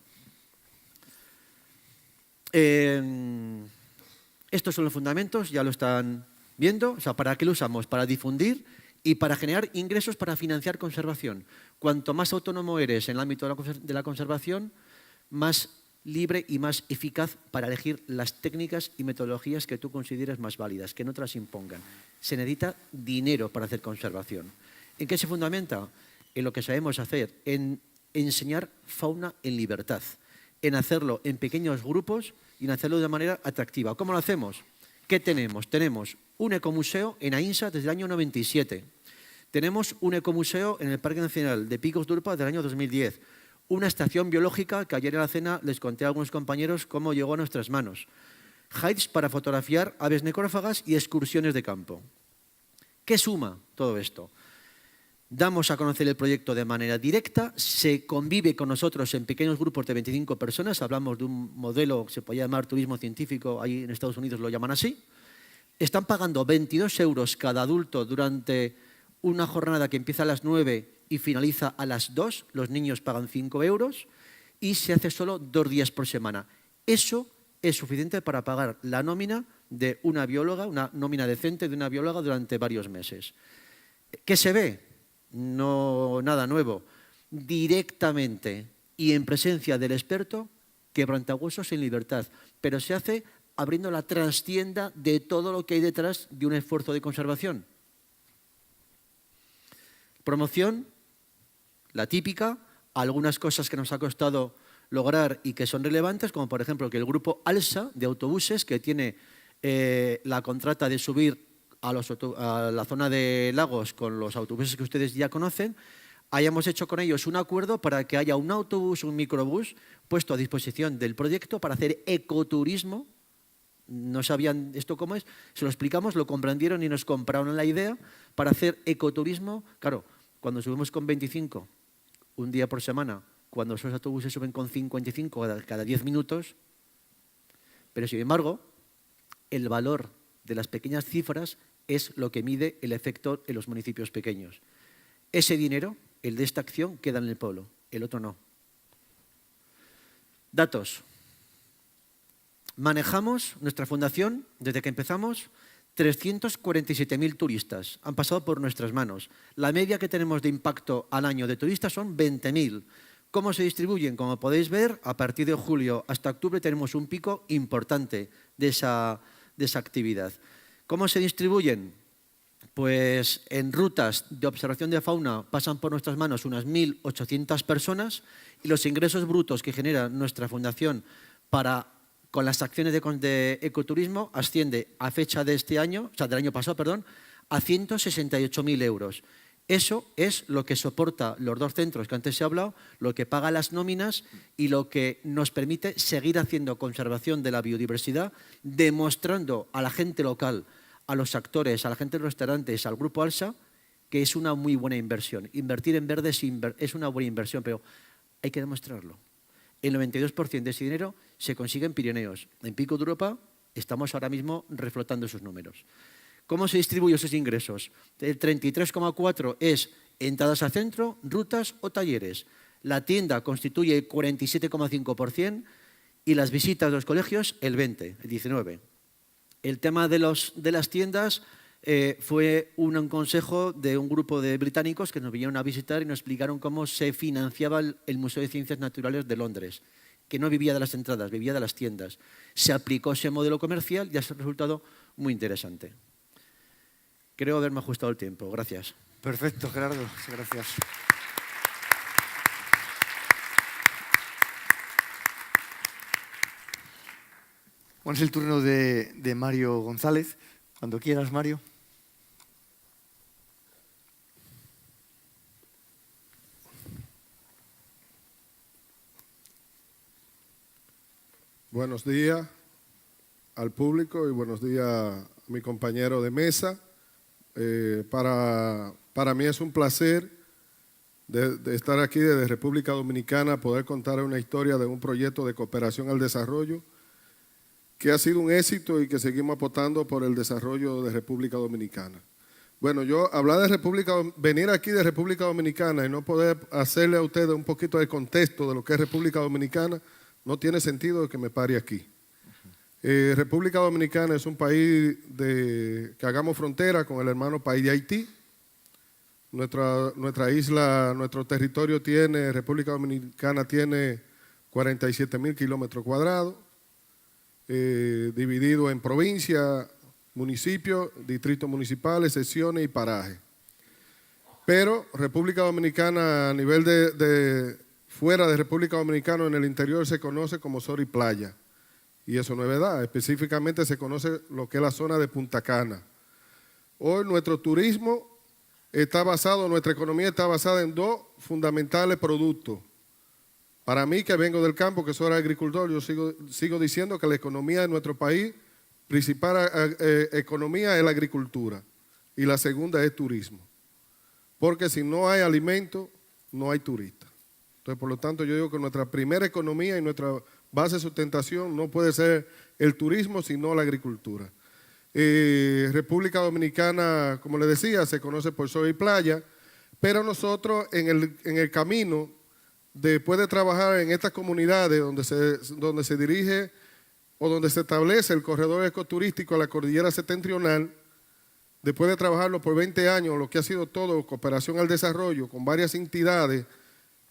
Estos son los fundamentos, ya lo están viendo. O sea, ¿para qué lo usamos? Para difundir y para generar ingresos para financiar conservación. Cuanto más autónomo eres en el ámbito de la conservación, más libre y más eficaz para elegir las técnicas y metodologías que tú consideres más válidas, que no te las impongan. Se necesita dinero para hacer conservación. ¿En qué se fundamenta? En lo que sabemos hacer, en enseñar fauna en libertad, en hacerlo en pequeños grupos y en hacerlo de manera atractiva. ¿Cómo lo hacemos? ¿Qué tenemos? Tenemos un ecomuseo en AINSA desde el año 97. Tenemos un ecomuseo en el Parque Nacional de Picos de Europa desde el año 2010. Una estación biológica que ayer en la cena les conté a algunos compañeros cómo llegó a nuestras manos. Hides para fotografiar aves necrófagas y excursiones de campo. ¿Qué suma todo esto? Damos a conocer el proyecto de manera directa, se convive con nosotros en pequeños grupos de 25 personas, hablamos de un modelo que se podría llamar turismo científico, ahí en Estados Unidos lo llaman así. Están pagando 22 euros cada adulto durante una jornada que empieza a las 9 y finaliza a las 2, los niños pagan 5 euros y se hace solo 2 días por semana. Eso es suficiente para pagar la nómina de una bióloga, una nómina decente de una bióloga durante varios meses. ¿Qué se ve? No nada nuevo. Directamente y en presencia del experto, quebrantahuesos en libertad, pero se hace abriendo la trastienda de todo lo que hay detrás de un esfuerzo de conservación. Promoción, la típica, algunas cosas que nos ha costado lograr y que son relevantes, como por ejemplo que el grupo ALSA de autobuses, que tiene la contrata de subir a la zona de Lagos con los autobuses que ustedes ya conocen, hayamos hecho con ellos un acuerdo para que haya un autobús, un microbús, puesto a disposición del proyecto para hacer ecoturismo. No sabían esto cómo es, se lo explicamos, lo comprendieron y nos compraron la idea para hacer ecoturismo. Claro, cuando subimos con 25 un día por semana, cuando esos autobuses suben con 55 cada 10 minutos, pero sin embargo, el valor de las pequeñas cifras es lo que mide el efecto en los municipios pequeños. Ese dinero, el de esta acción, queda en el pueblo, el otro no. Datos. Manejamos, nuestra fundación, desde que empezamos, 347.000 turistas han pasado por nuestras manos. La media que tenemos de impacto al año de turistas son 20.000. ¿Cómo se distribuyen? Como podéis ver, a partir de julio hasta octubre tenemos un pico importante de esa actividad. ¿Cómo se distribuyen? Pues en rutas de observación de fauna pasan por nuestras manos unas 1.800 personas y los ingresos brutos que genera nuestra fundación con las acciones de ecoturismo asciende a fecha de este año, o sea, del año pasado, perdón, a 168.000 euros. Eso es lo que soporta los 2 centros que antes se ha hablado, lo que paga las nóminas y lo que nos permite seguir haciendo conservación de la biodiversidad, demostrando a la gente local, a los actores, a la gente de los restaurantes, al grupo ALSA, que es una muy buena inversión. Invertir en verde es una buena inversión, pero hay que demostrarlo. El 92% de ese dinero se consigue en Pirineos. En Pico de Europa estamos ahora mismo reflotando esos números. ¿Cómo se distribuyen esos ingresos? El 33,4% es entradas al centro, rutas o talleres. La tienda constituye el 47,5% y las visitas de los colegios el 20%, el 19%. El tema de las tiendas fue un consejo de un grupo de británicos que nos vinieron a visitar y nos explicaron cómo se financiaba el Museo de Ciencias Naturales de Londres. que no vivía de las entradas, vivía de las tiendas. Se aplicó ese modelo comercial y ha resultado muy interesante. Creo haberme ajustado el tiempo. Gracias. Perfecto, Gerardo. Gracias. Bueno, es el turno de Mario González. Cuando quieras, Mario. Buenos días al público y buenos días a mi compañero de mesa. Para mí es un placer de estar aquí desde República Dominicana, poder contar una historia de un proyecto de cooperación al desarrollo que ha sido un éxito y que seguimos apostando por el desarrollo de República Dominicana. Bueno, yo hablar de venir aquí de República Dominicana y no poder hacerle a ustedes un poquito de contexto de lo que es República Dominicana, no tiene sentido que me pare aquí. República Dominicana es un país que hagamos frontera con el hermano país de Haití. Nuestra isla, nuestro territorio República Dominicana tiene 47,000 kilómetros cuadrados, dividido en provincias, municipios, distritos municipales, secciones y parajes. Pero República Dominicana, a nivel fuera de República Dominicana, en el interior se conoce como sol y playa. Y eso no es verdad. Específicamente se conoce lo que es la zona de Punta Cana. Hoy nuestro turismo nuestra economía está basada en dos fundamentales productos. Para mí, que vengo del campo, que soy agricultor, yo sigo diciendo que la economía de nuestro país, principal economía es la agricultura y la segunda es turismo. Porque si no hay alimento, no hay turistas. Entonces, por lo tanto, yo digo que nuestra primera economía y nuestra base de sustentación no puede ser el turismo, sino la agricultura. República Dominicana, como le decía, se conoce por sol y playa, pero nosotros en el camino, después de trabajar en estas comunidades donde se dirige o donde se establece el corredor ecoturístico a la cordillera septentrional, después de trabajarlo por 20 años, lo que ha sido todo cooperación al desarrollo con varias entidades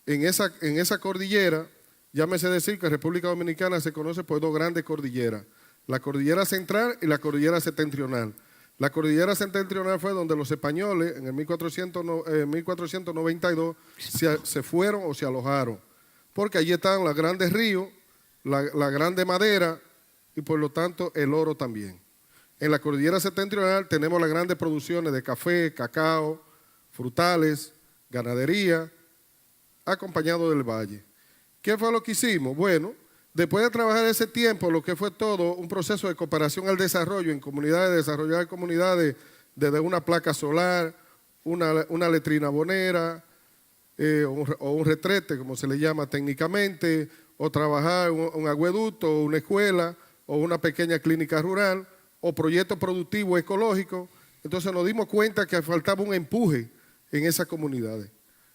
en esa cordillera, llámese decir que República Dominicana se conoce por dos grandes cordilleras, la cordillera central y la cordillera septentrional. La cordillera septentrional fue donde los españoles en el 1492 se fueron o se alojaron, porque allí estaban los grandes ríos, la grande madera y por lo tanto el oro también. En la cordillera septentrional tenemos las grandes producciones de café, cacao, frutales, ganadería, acompañado del valle. ¿Qué fue lo que hicimos? Bueno, después de trabajar ese tiempo, lo que fue todo un proceso de cooperación al desarrollo en comunidades, desarrollar comunidades desde una placa solar, una letrina bonera o un retrete, como se le llama técnicamente, o trabajar un acueducto, una escuela o una pequeña clínica rural o proyectos productivos ecológicos. Entonces nos dimos cuenta que faltaba un empuje en esas comunidades.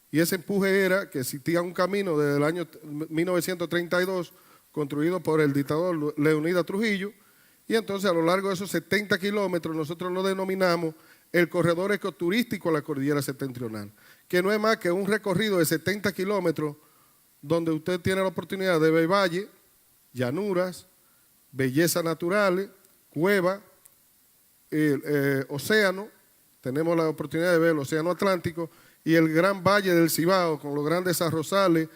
Y ese empuje era que existía un camino desde el año 1932 construido por el dictador Leonidas Trujillo, y entonces a lo largo de esos 70 kilómetros nosotros lo denominamos el corredor ecoturístico a la cordillera septentrional, que no es más que un recorrido de 70 kilómetros donde usted tiene la oportunidad de ver valle, llanuras, bellezas naturales, cuevas, océano, tenemos la oportunidad de ver el océano Atlántico y el gran valle del Cibao con los grandes arrozales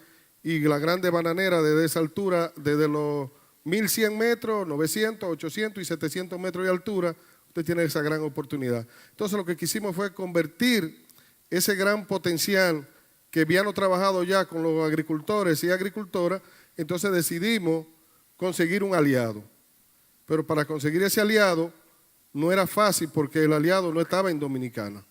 y la grande bananera desde esa altura, desde los 1100 metros, 900, 800 y 700 metros de altura, usted tiene esa gran oportunidad. Entonces lo que quisimos fue convertir ese gran potencial que habíamos trabajado ya con los agricultores y agricultoras, entonces decidimos conseguir un aliado. Pero para conseguir ese aliado no era fácil porque el aliado no estaba en Dominicana.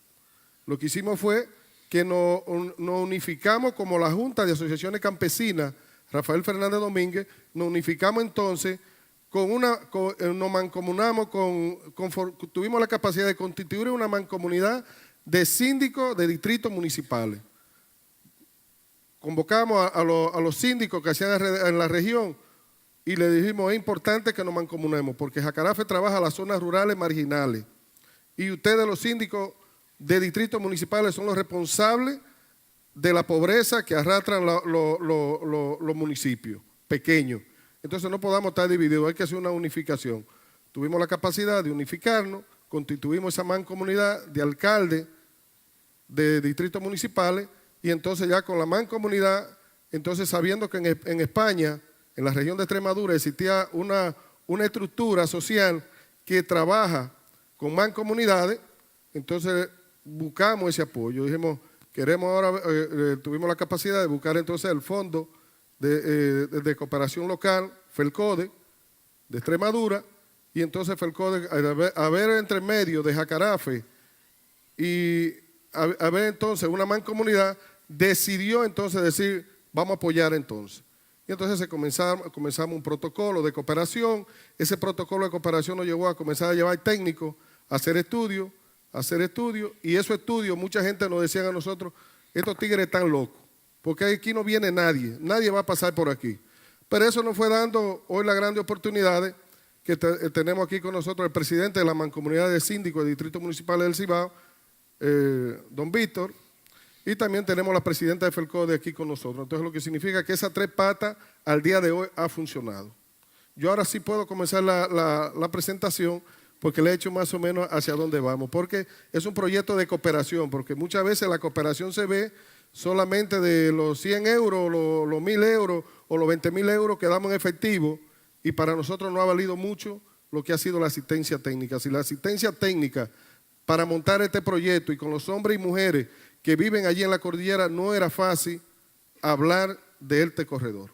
Lo que hicimos fue que nos unificamos como la Junta de Asociaciones Campesinas, Rafael Fernández Domínguez, nos unificamos entonces, nos mancomunamos, tuvimos la capacidad de constituir una mancomunidad de síndicos de distritos municipales. Convocamos a los síndicos que hacían en la región y le dijimos, es importante que nos mancomunemos, porque Jacarafe trabaja las zonas rurales marginales y ustedes los síndicos de distritos municipales son los responsables de la pobreza que arrastran los municipios. pequeños. Entonces no podamos estar divididos, hay que hacer una unificación. Tuvimos la capacidad de unificarnos, constituimos esa mancomunidad de alcaldes de distritos municipales y entonces ya con la mancomunidad, entonces sabiendo que en España, en la región de Extremadura, existía una estructura social que trabaja con mancomunidades, entonces buscamos ese apoyo. Dijimos, queremos ahora, tuvimos la capacidad de buscar entonces el Fondo de Cooperación Local, FELCODE, de Extremadura, y entonces FELCODE, a ver entre medio de Jacarafe y a ver entonces una mancomunidad, decidió entonces decir, vamos a apoyar entonces. Y entonces comenzamos un protocolo de cooperación. Ese protocolo de cooperación nos llevó a comenzar a llevar técnicos a hacer estudios, y esos estudios, mucha gente nos decía a nosotros, estos tigres están locos, porque aquí no viene nadie va a pasar por aquí. Pero eso nos fue dando hoy las grandes oportunidades que tenemos aquí con nosotros el presidente de la Mancomunidad de Síndicos del Distrito Municipal del Cibao, don Víctor, y también tenemos la presidenta de FELCODE aquí con nosotros. Entonces, lo que significa que esas tres patas al día de hoy ha funcionado. Yo ahora sí puedo comenzar la presentación porque le he hecho más o menos hacia dónde vamos, porque es un proyecto de cooperación, porque muchas veces la cooperación se ve solamente de los 100 euros, los 1.000 euros o los 20.000 euros que damos en efectivo, y para nosotros no ha valido mucho lo que ha sido la asistencia técnica. Si la asistencia técnica para montar este proyecto y con los hombres y mujeres que viven allí en la cordillera no era fácil hablar de este corredor.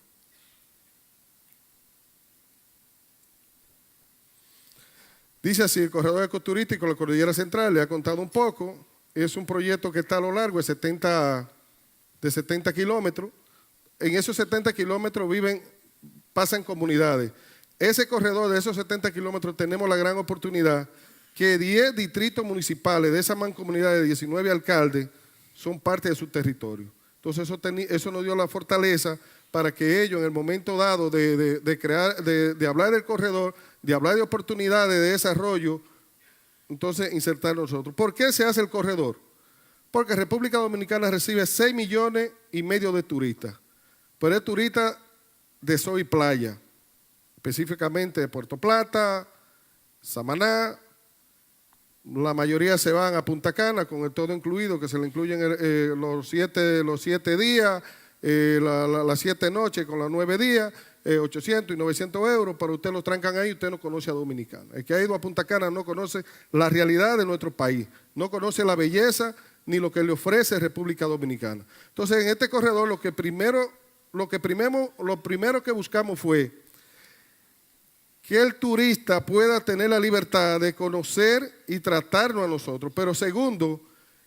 Dice así, el corredor ecoturístico de la Cordillera Central, le ha contado un poco, es un proyecto que está a lo largo de 70 kilómetros. En esos 70 kilómetros pasan comunidades. Ese corredor de esos 70 kilómetros tenemos la gran oportunidad que 10 distritos municipales de esa mancomunidad de 19 alcaldes son parte de su territorio. Entonces eso nos dio la fortaleza para que ellos en el momento dado de hablar del corredor, de hablar de oportunidades de desarrollo, entonces insertar nosotros. ¿Por qué se hace el corredor? Porque República Dominicana recibe 6,5 millones de turistas, pero es turista de sol y playa, específicamente de Puerto Plata, Samaná. La mayoría se van a Punta Cana con el todo incluido, que se le incluyen los 7 días, las 7 noches con los 9 días, 800 y 900 euros, pero usted lo trancan ahí y usted no conoce a Dominicana. El que ha ido a Punta Cana no conoce la realidad de nuestro país, no conoce la belleza ni lo que le ofrece República Dominicana. Entonces, en este corredor lo primero que buscamos fue que el turista pueda tener la libertad de conocer y tratarnos a nosotros. Pero segundo,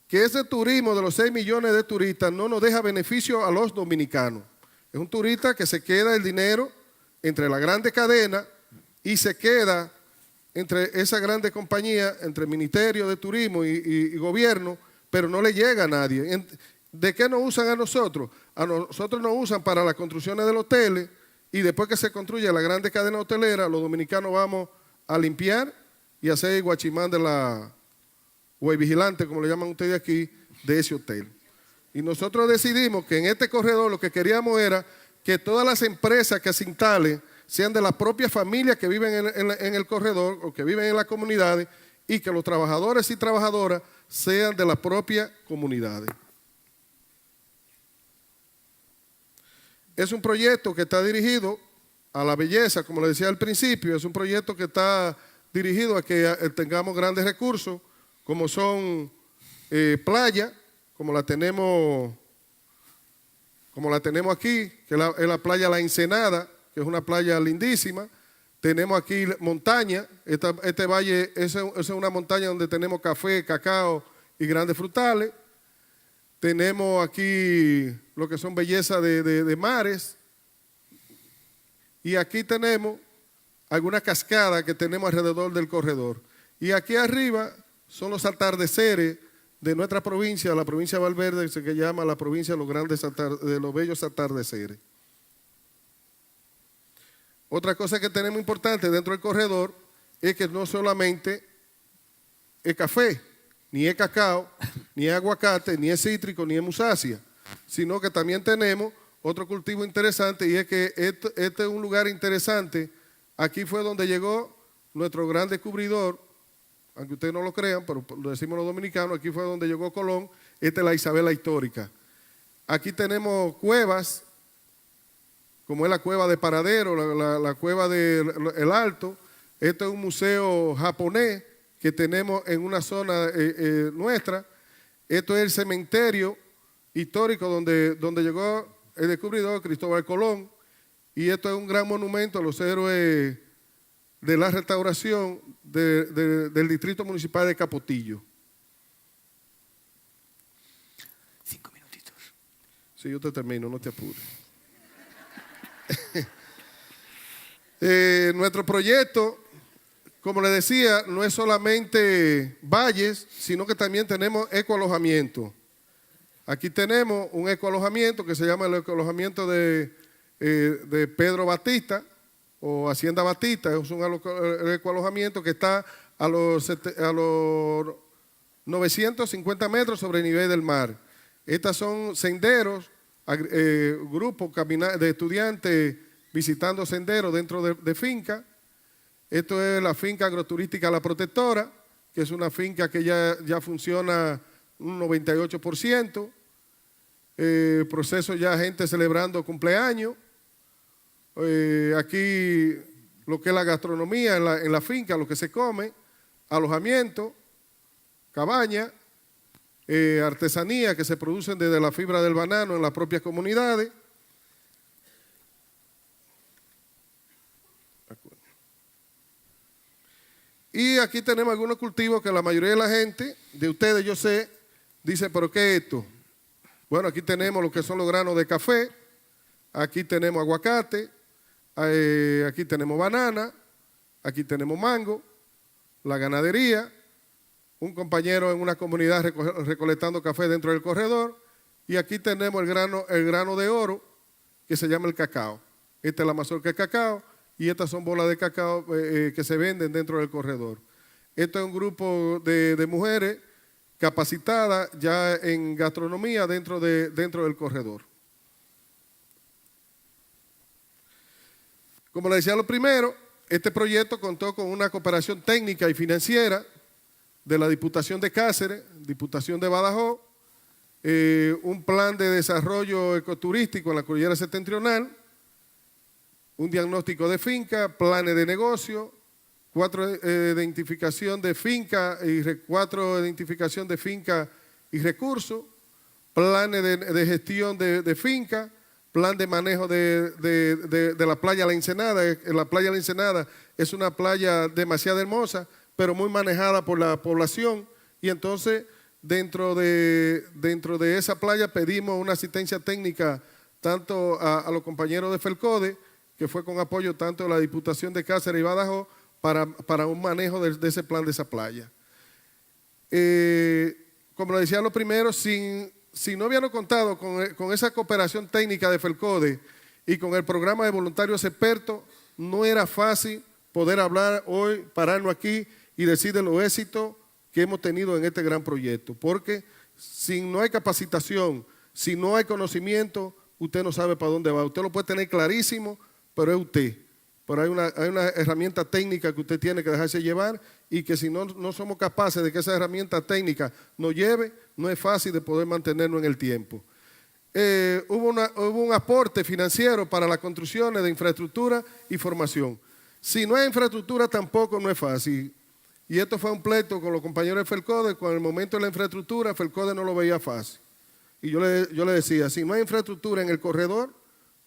que ese turismo de los 6 millones de turistas no nos deja beneficio a los dominicanos. Es un turista que se queda el dinero entre la grande cadena y se queda entre esa grande compañía, entre el Ministerio de Turismo y Gobierno, pero no le llega a nadie. ¿De qué nos usan a nosotros? A nosotros nos usan para las construcciones de los hoteles, y después que se construye la grande cadena hotelera, los dominicanos vamos a limpiar y hacer el guachimán o el vigilante, como le llaman ustedes aquí, de ese hotel. Y nosotros decidimos que en este corredor lo que queríamos era que todas las empresas que se instalen sean de las propias familias que viven en el corredor o que viven en las comunidades, y que los trabajadores y trabajadoras sean de las propias comunidades. Es un proyecto que está dirigido a la belleza, como le decía al principio, es un proyecto que está dirigido a que tengamos grandes recursos, como son playa, como la tenemos aquí, que es la playa La Ensenada, que es una playa lindísima. Tenemos aquí montaña, este valle es una montaña donde tenemos café, cacao y grandes frutales. Tenemos aquí lo que son bellezas de mares. Y aquí tenemos algunas cascadas que tenemos alrededor del corredor. Y aquí arriba son los atardeceres de nuestra provincia, la provincia de Valverde, que se llama la provincia de los bellos atardeceres. Otra cosa que tenemos importante dentro del corredor es que no solamente es café, ni es cacao, ni es aguacate, ni es cítrico, ni es musácea, sino que también tenemos otro cultivo interesante, y es que este es un lugar interesante. Aquí fue donde llegó nuestro gran descubridor, aunque ustedes no lo crean, pero lo decimos los dominicanos, aquí fue donde llegó Colón. Esta es la Isabela histórica. Aquí tenemos cuevas, como es la cueva de Paradero, la cueva del Alto. Este es un museo japonés que tenemos en una zona nuestra. Esto es el cementerio histórico donde llegó el descubridor Cristóbal Colón. Y esto es un gran monumento a los héroes de la restauración del Distrito Municipal de Capotillo. 5 minutitos. Sí, yo te termino, no te apures. Nuestro proyecto, como les decía, no es solamente valles, sino que también tenemos ecoalojamiento. Aquí tenemos un ecoalojamiento que se llama el ecoalojamiento de Pedro Batista, o Hacienda Batista. Es un ecoalojamiento que está a los 950 metros sobre el nivel del mar. Estas son senderos, grupos de estudiantes visitando senderos dentro de finca. Esto es la finca agroturística La Protectora, que es una finca que ya funciona un 98%. Proceso ya gente celebrando cumpleaños. Aquí lo que es la gastronomía en la finca, lo que se come, alojamiento, cabaña, artesanía que se producen desde la fibra del banano en las propias comunidades. Y aquí tenemos algunos cultivos que la mayoría de la gente, de ustedes yo sé, dice, ¿pero qué es esto? Bueno, aquí tenemos lo que son los granos de café, aquí tenemos aguacate, aquí tenemos banana, aquí tenemos mango, la ganadería, un compañero en una comunidad recolectando café dentro del corredor, y aquí tenemos el grano de oro, que se llama el cacao. Esta es la mazorca de cacao, y estas son bolas de cacao que se venden dentro del corredor. Esto es un grupo de mujeres capacitadas ya en gastronomía dentro del corredor. Como les decía lo primero, este proyecto contó con una cooperación técnica y financiera de la Diputación de Cáceres, Diputación de Badajoz, un plan de desarrollo ecoturístico en la cordillera septentrional, un diagnóstico de finca, planes de negocio, 4 identificación de finca y 4 identificación de finca y recursos, planes de gestión de finca, plan de manejo de la playa La Ensenada. La playa La Ensenada es una playa demasiado hermosa, pero muy manejada por la población, y entonces dentro de esa playa pedimos una asistencia técnica tanto a los compañeros de Felcode, que fue con apoyo tanto de la Diputación de Cáceres y Badajoz, para un manejo de ese plan de esa playa. Como lo decía lo primero, si no hubiéramos contado con esa cooperación técnica de Felcode y con el programa de voluntarios expertos, no era fácil poder hablar hoy, pararnos aquí y decir de los éxitos que hemos tenido en este gran proyecto. Porque si no hay capacitación, si no hay conocimiento, usted no sabe para dónde va. Usted lo puede tener clarísimo, pero es usted. Pero hay una herramienta técnica que usted tiene que dejarse llevar, y que si no somos capaces de que esa herramienta técnica nos lleve, no es fácil de poder mantenernos en el tiempo. Hubo un aporte financiero para las construcciones de infraestructura y formación. Si no hay infraestructura tampoco no es fácil. Y esto fue un pleito con los compañeros de Felcode. Con el momento de la infraestructura, Felcode no lo veía fácil. Y yo le decía, si no hay infraestructura en el corredor,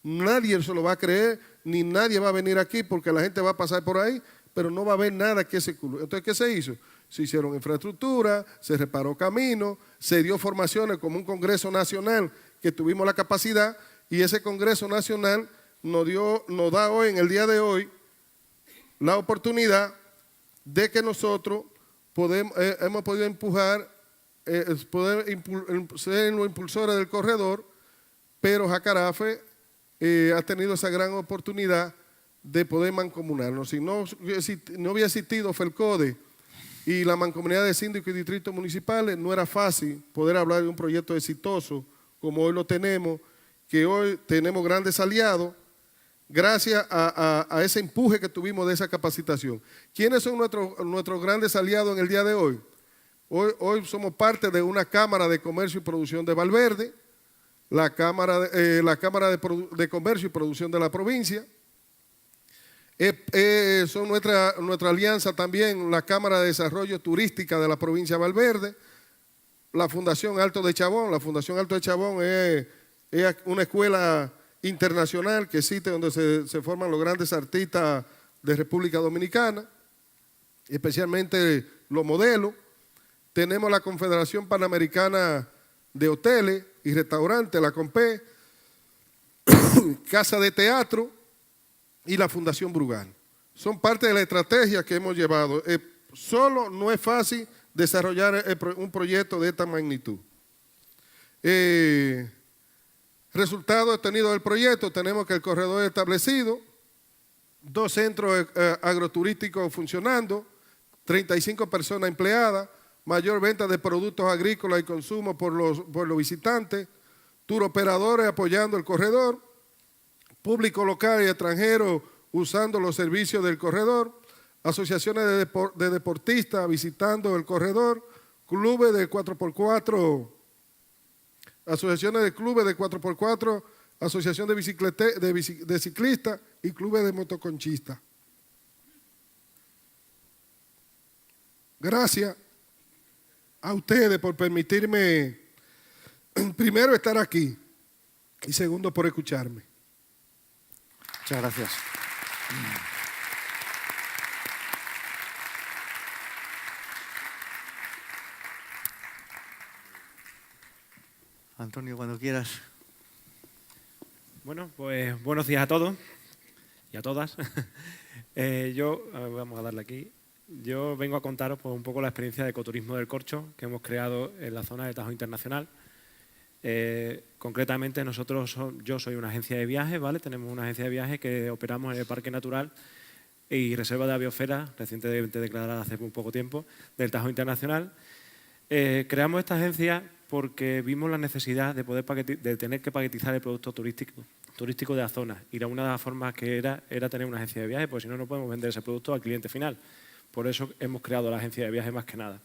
nadie se lo va a creer, ni nadie va a venir aquí, porque la gente va a pasar por ahí, pero no va a haber nada que circule. Entonces, ¿qué se hizo? Se hicieron infraestructura, se reparó camino, se dio formaciones como un Congreso Nacional que tuvimos la capacidad, y ese Congreso Nacional nos da hoy, en el día de hoy, la oportunidad de que nosotros hemos podido empujar, ser los impulsores del corredor, pero Jacarafe ha tenido esa gran oportunidad de poder mancomunarnos. Si no hubiera existido Felcode y la mancomunidad de síndicos y distritos municipales, no era fácil poder hablar de un proyecto exitoso como hoy lo tenemos, que hoy tenemos grandes aliados gracias a ese empuje que tuvimos de esa capacitación. ¿Quiénes son nuestros grandes aliados en el día de hoy? Hoy somos parte de una Cámara de Comercio y Producción de Valverde, la Cámara de Comercio y Producción de la provincia. Son nuestra alianza también la Cámara de Desarrollo Turística de la provincia de Valverde, la Fundación Alto de Chabón. La Fundación Alto de Chabón es una escuela internacional que existe donde se forman los grandes artistas de República Dominicana, especialmente los modelos. Tenemos la Confederación Panamericana de Hoteles y Restaurantes, la CONPE, Casa de Teatro y la Fundación Brugal. Son parte de la estrategia que hemos llevado. Solo no es fácil desarrollar un proyecto de esta magnitud. Resultado obtenido del proyecto, tenemos que el corredor establecido, 2 centros agroturísticos funcionando, 35 personas empleadas, mayor venta de productos agrícolas y consumo por los visitantes, turoperadores apoyando el corredor, público local y extranjero usando los servicios del corredor, asociaciones de deportistas visitando el corredor, clubes de 4x4, asociaciones de clubes de 4x4, asociación de ciclistas y clubes de motoconchistas. Gracias a ustedes por permitirme, primero, estar aquí y segundo, por escucharme. Muchas gracias. Antonio, cuando quieras. Bueno, pues buenos días a todos y a todas. Vamos a darle aquí. Yo vengo a contaros pues, un poco la experiencia de ecoturismo del Corcho que hemos creado en la zona de Tajo Internacional. Concretamente, yo soy una agencia de viajes, ¿vale? Tenemos una agencia de viajes que operamos en el Parque Natural y Reserva de la Biosfera, recientemente declarada hace muy poco tiempo, del Tajo Internacional. Creamos esta agencia porque vimos la necesidad de tener que paquetizar el producto turístico de la zona. Y una de las formas que era tener una agencia de viajes, porque si no, no podemos vender ese producto al cliente final. Por eso hemos creado la agencia de viajes más que nada.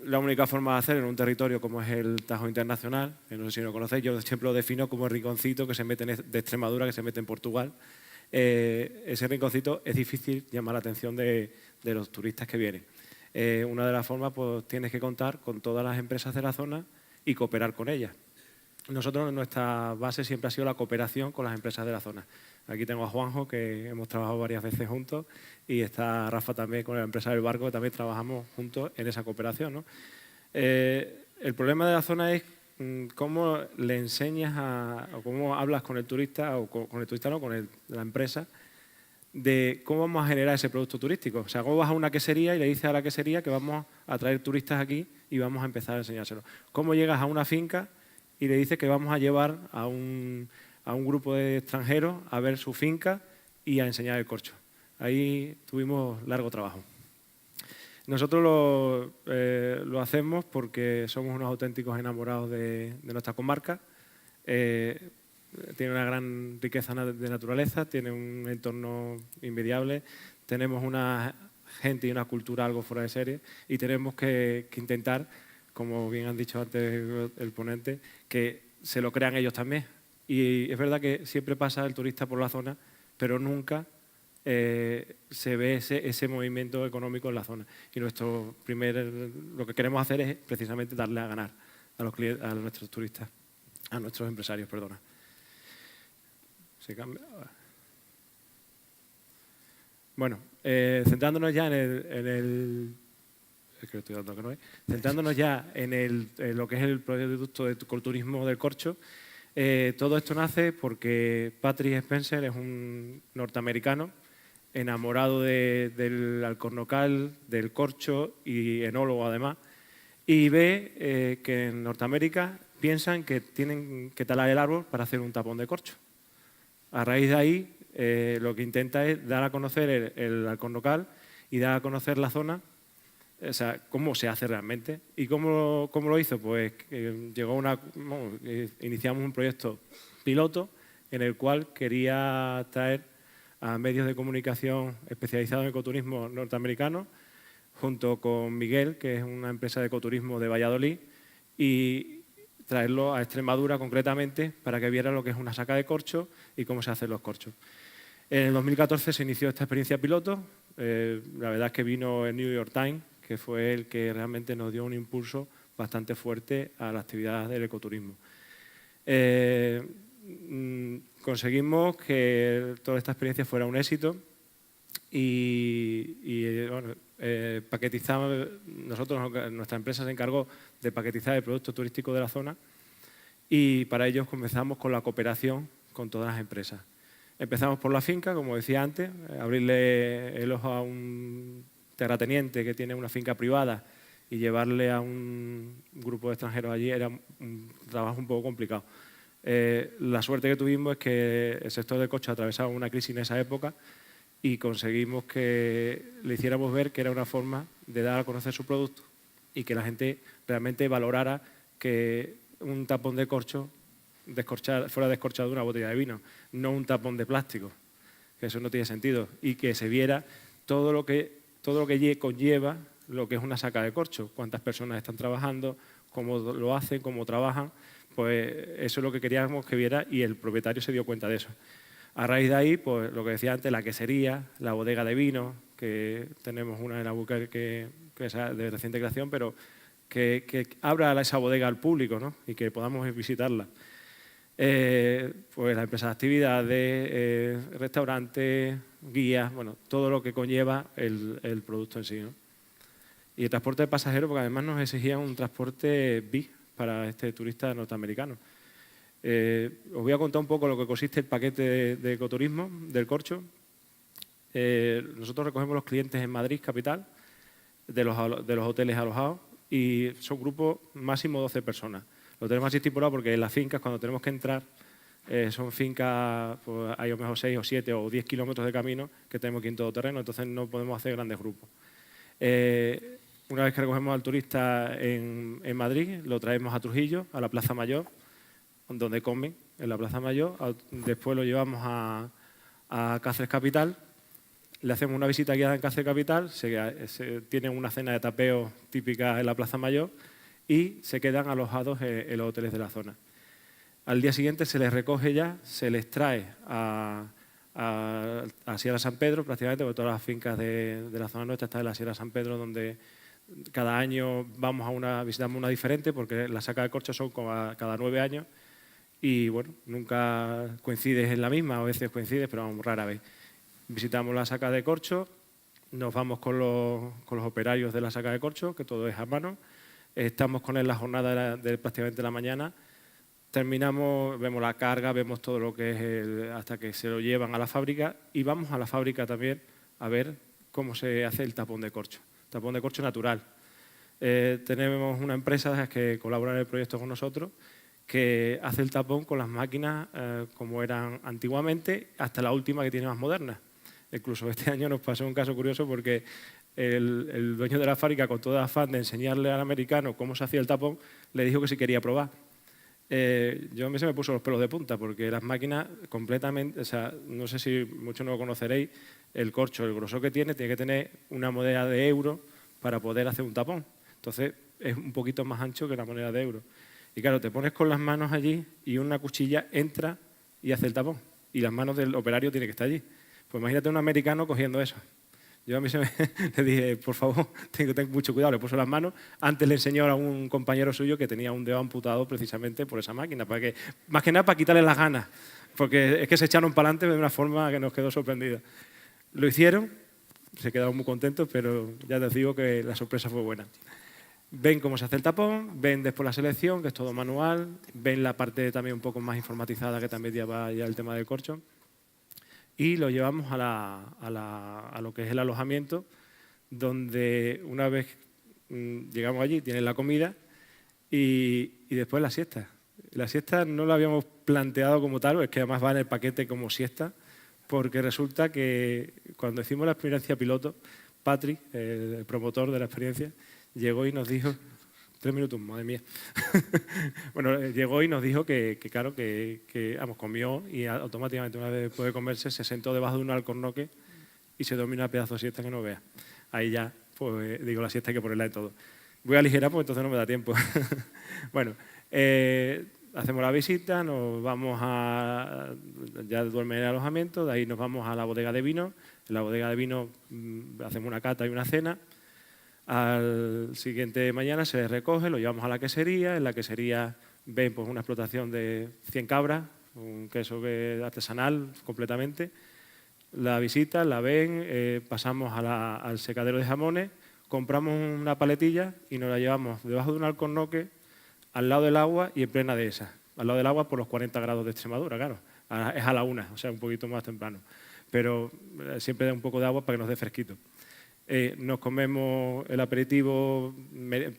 La única forma de hacer en un territorio como es el Tajo Internacional, que no sé si lo conocéis, yo siempre lo defino como el rinconcito que se mete de Extremadura, que se mete en Portugal. Ese rinconcito es difícil llamar la atención de los turistas que vienen. Una de las formas, pues tienes que contar con todas las empresas de la zona y cooperar con ellas. Nosotros, nuestra base siempre ha sido la cooperación con las empresas de la zona. Aquí tengo a Juanjo, que hemos trabajado varias veces juntos, y está Rafa también con la empresa del barco, que también trabajamos juntos en esa cooperación, ¿no? El problema de la zona es cómo le enseñas o cómo hablas con el turista, o con el turista no, con la empresa, de cómo vamos a generar ese producto turístico. O sea, cómo vas a una quesería y le dices a la quesería que vamos a traer turistas aquí y vamos a empezar a enseñárselo. Cómo llegas a una finca y le dices que vamos a llevar a un grupo de extranjeros a ver su finca y a enseñar el corcho. Ahí tuvimos largo trabajo. Nosotros lo hacemos porque somos unos auténticos enamorados de nuestra comarca. Tiene una gran riqueza de naturaleza, tiene un entorno inmediable, tenemos una gente y una cultura algo fuera de serie y tenemos que intentar, como bien han dicho antes el ponente, que se lo crean ellos también. Y es verdad que siempre pasa el turista por la zona, pero nunca se ve ese movimiento económico en la zona. Y lo que queremos hacer es precisamente darle a ganar a nuestros turistas, a nuestros empresarios, perdona. Se cambia. Bueno, centrándonos ya centrándonos ya en lo que es el producto de ecoturismo del Corcho. Todo esto nace porque Patrick Spencer es un norteamericano enamorado del alcornocal, del corcho y enólogo además, y ve que en Norteamérica piensan que tienen que talar el árbol para hacer un tapón de corcho. A raíz de ahí, lo que intenta es dar a conocer el alcornocal y dar a conocer la zona O sea, cómo se hace realmente. ¿Y cómo lo hizo? Pues iniciamos un proyecto piloto en el cual quería traer a medios de comunicación especializados en ecoturismo norteamericanos, junto con Miguel, que es una empresa de ecoturismo de Valladolid, y traerlo a Extremadura concretamente para que vieran lo que es una saca de corcho y cómo se hacen los corchos. En el 2014 se inició esta experiencia piloto. La verdad es que vino el New York Times, que fue el que realmente nos dio un impulso bastante fuerte a la actividad del ecoturismo. Conseguimos que toda esta experiencia fuera un éxito y bueno, paquetizamos, nuestra empresa se encargó de paquetizar el producto turístico de la zona y para ello comenzamos con la cooperación con todas las empresas. Empezamos por la finca, como decía antes, abrirle el ojo a un terrateniente que tiene una finca privada y llevarle a un grupo de extranjeros allí era un trabajo un poco complicado. La suerte que tuvimos es que el sector del coche atravesaba una crisis en esa época y conseguimos que le hiciéramos ver que era una forma de dar a conocer su producto y que la gente realmente valorara que un tapón de corcho fuera descorchado de una botella de vino, no un tapón de plástico, que eso no tiene sentido, y que se viera todo lo que conlleva lo que es una saca de corcho, cuántas personas están trabajando, cómo lo hacen, cómo trabajan, pues eso es lo que queríamos que viera y el propietario se dio cuenta de eso. A raíz de ahí, pues lo que decía antes, la quesería, la bodega de vino, que tenemos una en Albuquerque que es de reciente creación, pero que abra esa bodega al público, ¿no? Y que podamos visitarla. Pues la empresa de actividades, restaurantes, guías, bueno, todo lo que conlleva el producto en sí, ¿no? Y el transporte de pasajeros, porque además nos exigían un transporte BI para este turista norteamericano. Os voy a contar un poco lo que consiste el paquete de ecoturismo del corcho. Nosotros recogemos los clientes en Madrid, capital, de los hoteles alojados, y son grupos máximo 12 personas. Lo tenemos así estipulado porque en las fincas, cuando tenemos que entrar, son fincas, pues, hay a lo mejor 6 o 7 o 10 kilómetros de camino que tenemos que ir en todo terreno, entonces no podemos hacer grandes grupos. Una vez que recogemos al turista en Madrid, lo traemos a Trujillo, a la Plaza Mayor, donde comen, en la Plaza Mayor. Después lo llevamos a Cáceres Capital, le hacemos una visita guiada en Cáceres Capital, tienen una cena de tapeo típica en la Plaza Mayor y se quedan alojados en los hoteles de la zona. Al día siguiente se les recoge ya, se les trae a Sierra San Pedro, prácticamente, porque todas las fincas de la zona nuestra están en la Sierra San Pedro, donde cada año visitamos una diferente, porque las sacas de corcho son cada 9 años y bueno, nunca coincides en la misma, a veces coincides, pero vamos, rara vez. Visitamos la saca de corcho, nos vamos con los operarios de la saca de corcho, que todo es a mano, estamos con él en la jornada de prácticamente la mañana, terminamos, vemos la carga, vemos todo lo que es hasta que se lo llevan a la fábrica y vamos a la fábrica también a ver cómo se hace el tapón de corcho natural. Tenemos una empresa que colabora en el proyecto con nosotros que hace el tapón con las máquinas como eran antiguamente, hasta la última que tiene más moderna. Incluso este año nos pasó un caso curioso porque el dueño de la fábrica, con todo afán de enseñarle al americano cómo se hacía el tapón, le dijo que si quería probar. Yo a mí se me puso los pelos de punta porque las máquinas completamente, o sea, no sé si muchos no lo conoceréis, el corcho, el grosor que tiene que tener una moneda de euro para poder hacer un tapón. Entonces es un poquito más ancho que la moneda de euro. Y claro, te pones con las manos allí y una cuchilla entra y hace el tapón. Y las manos del operario tienen que estar allí. Pues imagínate un americano cogiendo eso. Yo a mí le dije, por favor, tengo mucho cuidado, le puso las manos. Antes le enseñó a un compañero suyo que tenía un dedo amputado precisamente por esa máquina, más que nada para quitarle las ganas, porque es que se echaron para adelante de una forma que nos quedó sorprendida. Lo hicieron, se quedaron muy contentos, pero ya les digo que la sorpresa fue buena. Ven cómo se hace el tapón, ven después la selección, que es todo manual, ven la parte también un poco más informatizada que también lleva ya el tema del corcho, y lo llevamos a lo que es el alojamiento, donde una vez llegamos allí, tienen la comida y después la siesta. La siesta no la habíamos planteado como tal, es que además va en el paquete como siesta, porque resulta que cuando hicimos la experiencia piloto, Patrick, el promotor de la experiencia, llegó y nos dijo... 3 minutos, madre mía. Bueno, llegó y nos dijo que claro, vamos, comió y automáticamente una vez después de comerse se sentó debajo de un alcornoque y se dormía una pedazo de siesta que no vea. Ahí ya, pues digo, la siesta hay que ponerla en todo. Voy a aligerar porque entonces no me da tiempo. Bueno, hacemos la visita, nos vamos ya duerme en el alojamiento, de ahí nos vamos a la bodega de vino. En la bodega de vino hacemos una cata y una cena. Al siguiente mañana se recoge, lo llevamos a la quesería. En la quesería ven pues, una explotación de 100 cabras, un queso artesanal completamente. La visitan, la ven, pasamos al secadero de jamones, compramos una paletilla y nos la llevamos debajo de un alcornoque, al lado del agua y en plena dehesa. Al lado del agua por los 40 grados de Extremadura, claro. Es a la 1, o sea, un poquito más temprano. Pero siempre da un poco de agua para que nos dé fresquito. Nos comemos el aperitivo,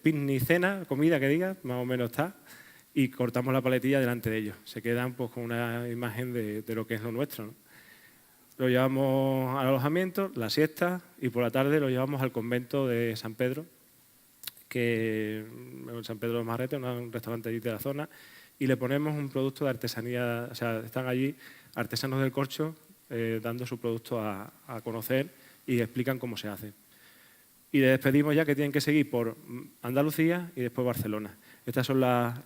picnic, cena, comida que diga, más o menos está, y cortamos la paletilla delante de ellos. Se quedan pues, con una imagen de lo que es lo nuestro, ¿no? Lo llevamos al alojamiento, la siesta, y por la tarde lo llevamos al convento de San Pedro, que San Pedro de Marrete, un restaurante allí de la zona, y le ponemos un producto de artesanía. O sea, están allí artesanos del corcho dando su producto a conocer y explican cómo se hace. Y les despedimos ya que tienen que seguir por Andalucía y después Barcelona. Estas son las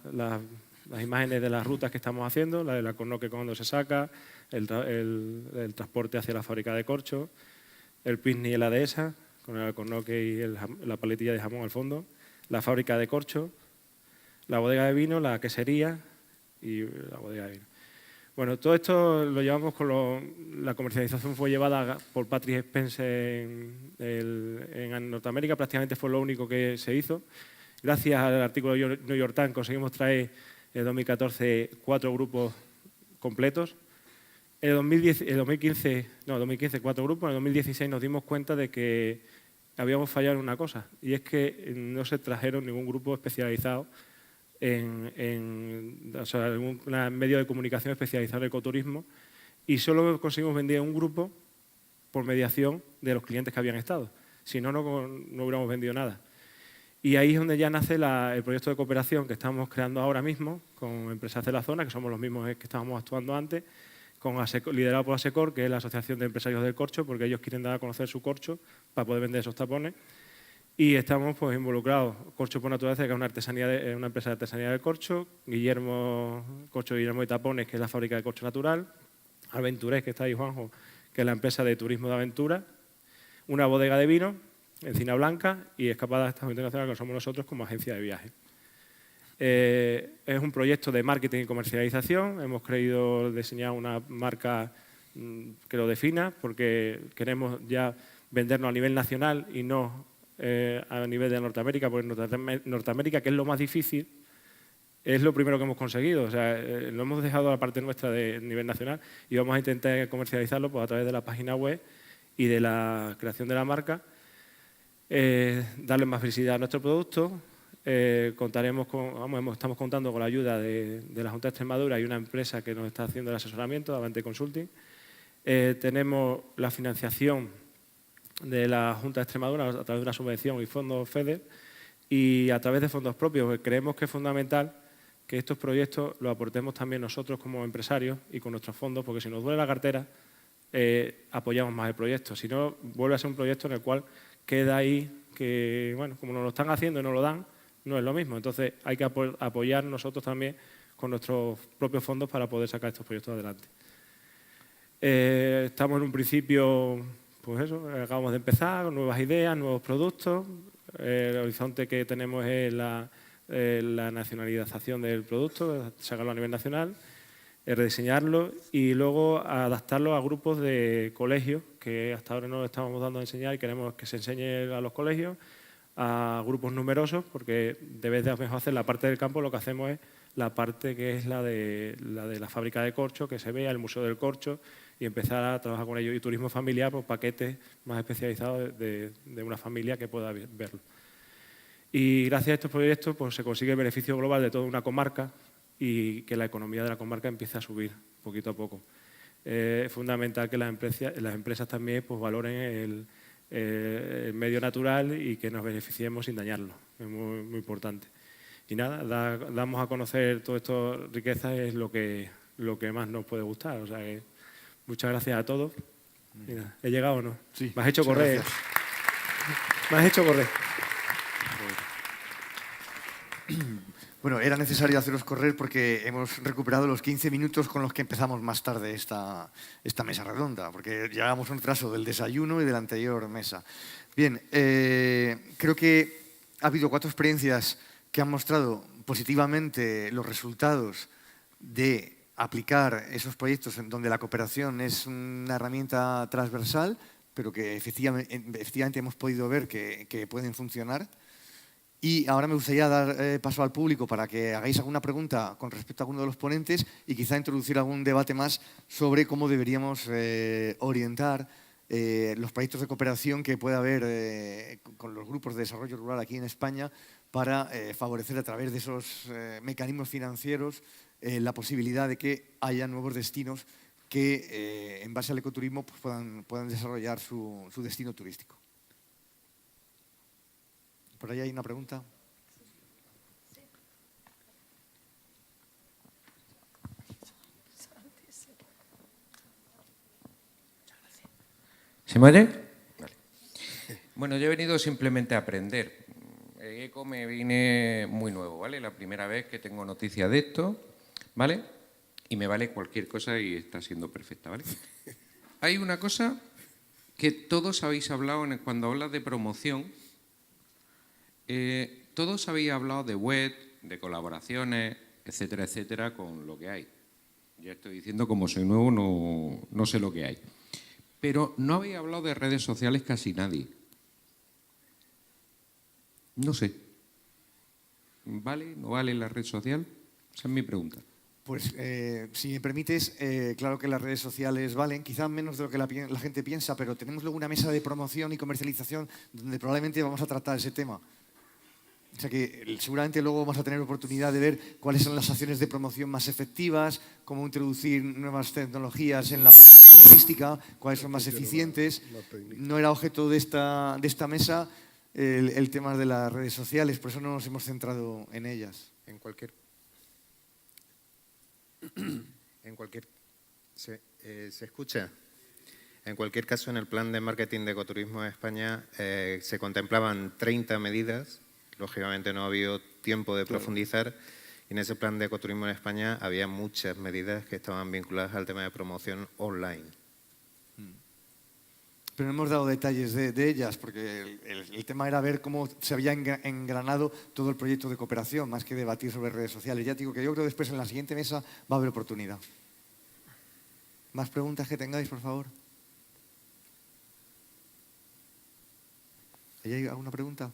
imágenes de las rutas que estamos haciendo, la del alcornoque cuando se saca, el transporte hacia la fábrica de corcho, el picnic en la dehesa, con el alcornoque y la paletilla de jamón al fondo, la fábrica de corcho, la bodega de vino, la quesería y la bodega de vino. Bueno, todo esto lo llevamos la comercialización fue llevada por Patrick Spencer en Norteamérica, prácticamente fue lo único que se hizo. Gracias al artículo de New York Times conseguimos traer en 2014 4 grupos completos. En 2015 4 grupos, en el 2016 nos dimos cuenta de que habíamos fallado en una cosa, y es que no se trajeron ningún grupo especializado o sea, algún medio de comunicación especializado en ecoturismo, y solo conseguimos vender un grupo por mediación de los clientes que habían estado. Si no, no hubiéramos vendido nada. Y ahí es donde ya nace el proyecto de cooperación que estamos creando ahora mismo con empresas de la zona, que somos los mismos que estábamos actuando antes, liderado por ASECOR, que es la Asociación de Empresarios del Corcho, porque ellos quieren dar a conocer su corcho para poder vender esos tapones. Y estamos pues, involucrados, Corcho por Naturaleza, que es una empresa de artesanía del corcho, Corcho Guillermo y Tapones, que es la fábrica de corcho natural, Aventurés, que está ahí Juanjo, que es la empresa de turismo de aventura, una bodega de vino, Encina Blanca, y Escapadas Tajo Internacional, que somos nosotros como agencia de viaje. Es un proyecto de marketing y comercialización. Hemos querido diseñar una marca que lo defina, porque queremos ya vendernos a nivel nacional y no a nivel de Norteamérica, porque Norteamérica, que es lo más difícil, es lo primero que hemos conseguido. O sea, lo hemos dejado a la parte nuestra de nivel nacional y vamos a intentar comercializarlo pues, a través de la página web y de la creación de la marca, darle más visibilidad a nuestro producto. Estamos contando con la ayuda de la Junta de Extremadura y una empresa que nos está haciendo el asesoramiento, Avante Consulting. Tenemos la financiación de la Junta de Extremadura a través de una subvención y fondos FEDER, y a través de fondos propios. Creemos que es fundamental que estos proyectos los aportemos también nosotros como empresarios y con nuestros fondos, porque si nos duele la cartera, apoyamos más el proyecto. Si no, vuelve a ser un proyecto en el cual queda ahí que, bueno, como nos lo están haciendo y nos lo dan, no es lo mismo. Entonces hay que apoyar nosotros también con nuestros propios fondos para poder sacar estos proyectos adelante. Estamos en un principio, pues eso, acabamos de empezar, con nuevas ideas, nuevos productos. El horizonte que tenemos es la nacionalización del producto, sacarlo a nivel nacional, rediseñarlo y luego adaptarlo a grupos de colegios, que hasta ahora no lo estamos dando a enseñar y queremos que se enseñe a los colegios, a grupos numerosos, porque de vez de mejor hacer la parte del campo, lo que hacemos es la parte que es la de la fábrica de corcho, que se vea, el Museo del Corcho, y empezar a trabajar con ellos. Y turismo familiar, pues paquetes más especializados de una familia que pueda verlo. Y gracias a estos proyectos pues, se consigue el beneficio global de toda una comarca y que la economía de la comarca empiece a subir poquito a poco. Es fundamental que las empresas también pues, valoren el medio natural y que nos beneficiemos sin dañarlo. Es muy, muy importante. Y nada, damos a conocer todas estas riquezas es lo que más nos puede gustar. O sea que muchas gracias a todos. Mira, ¿he llegado o no? Sí, me has hecho muchas correr. gracias. Me has hecho correr. Bueno, era necesario haceros correr porque hemos recuperado los 15 minutos con los que empezamos más tarde esta mesa redonda, porque llevábamos un retraso del desayuno y de la anterior mesa. Bien, creo que ha habido 4 experiencias que han mostrado positivamente los resultados de aplicar esos proyectos en donde la cooperación es una herramienta transversal, pero que efectivamente hemos podido ver que pueden funcionar. Y ahora me gustaría dar paso al público para que hagáis alguna pregunta con respecto a alguno de los ponentes y quizá introducir algún debate más sobre cómo deberíamos orientar los proyectos de cooperación que pueda haber con los grupos de desarrollo rural aquí en España para favorecer a través de esos mecanismos financieros la posibilidad de que haya nuevos destinos que en base al ecoturismo pues, puedan desarrollar su destino turístico. Por ahí hay una pregunta. ¿Se me oye? Vale. Bueno, yo he venido simplemente a aprender. El ECO me viene muy nuevo, ¿vale? La primera vez que tengo noticia de esto, ¿vale? Y me vale cualquier cosa y está siendo perfecta, ¿vale? Hay una cosa que todos habéis hablado cuando hablas de promoción. Todos habéis hablado de web, de colaboraciones, etcétera, etcétera, con lo que hay. Ya estoy diciendo, como soy nuevo, no sé lo que hay. Pero no habéis hablado de redes sociales casi nadie. No sé. ¿Vale? ¿No vale la red social? Esa es mi pregunta. Pues, si me permites, claro que las redes sociales valen, quizás menos de lo que la gente piensa, pero tenemos luego una mesa de promoción y comercialización donde probablemente vamos a tratar ese tema. O sea que seguramente luego vamos a tener oportunidad de ver cuáles son las acciones de promoción más efectivas, cómo introducir nuevas tecnologías en la turística, cuáles son más eficientes. No era objeto de esta mesa el tema de las redes sociales, por eso no nos hemos centrado en ellas. ¿Se escucha? En cualquier caso, en el plan de marketing de ecoturismo de España se contemplaban 30 medidas. Lógicamente no ha habido tiempo de profundizar y en ese plan de ecoturismo en España había muchas medidas que estaban vinculadas al tema de promoción online. Pero no hemos dado detalles de ellas porque el tema era ver cómo se había engranado todo el proyecto de cooperación, más que debatir sobre redes sociales. Ya te digo que yo creo que después en la siguiente mesa va a haber oportunidad. ¿Más preguntas que tengáis, por favor? ¿Hay alguna pregunta?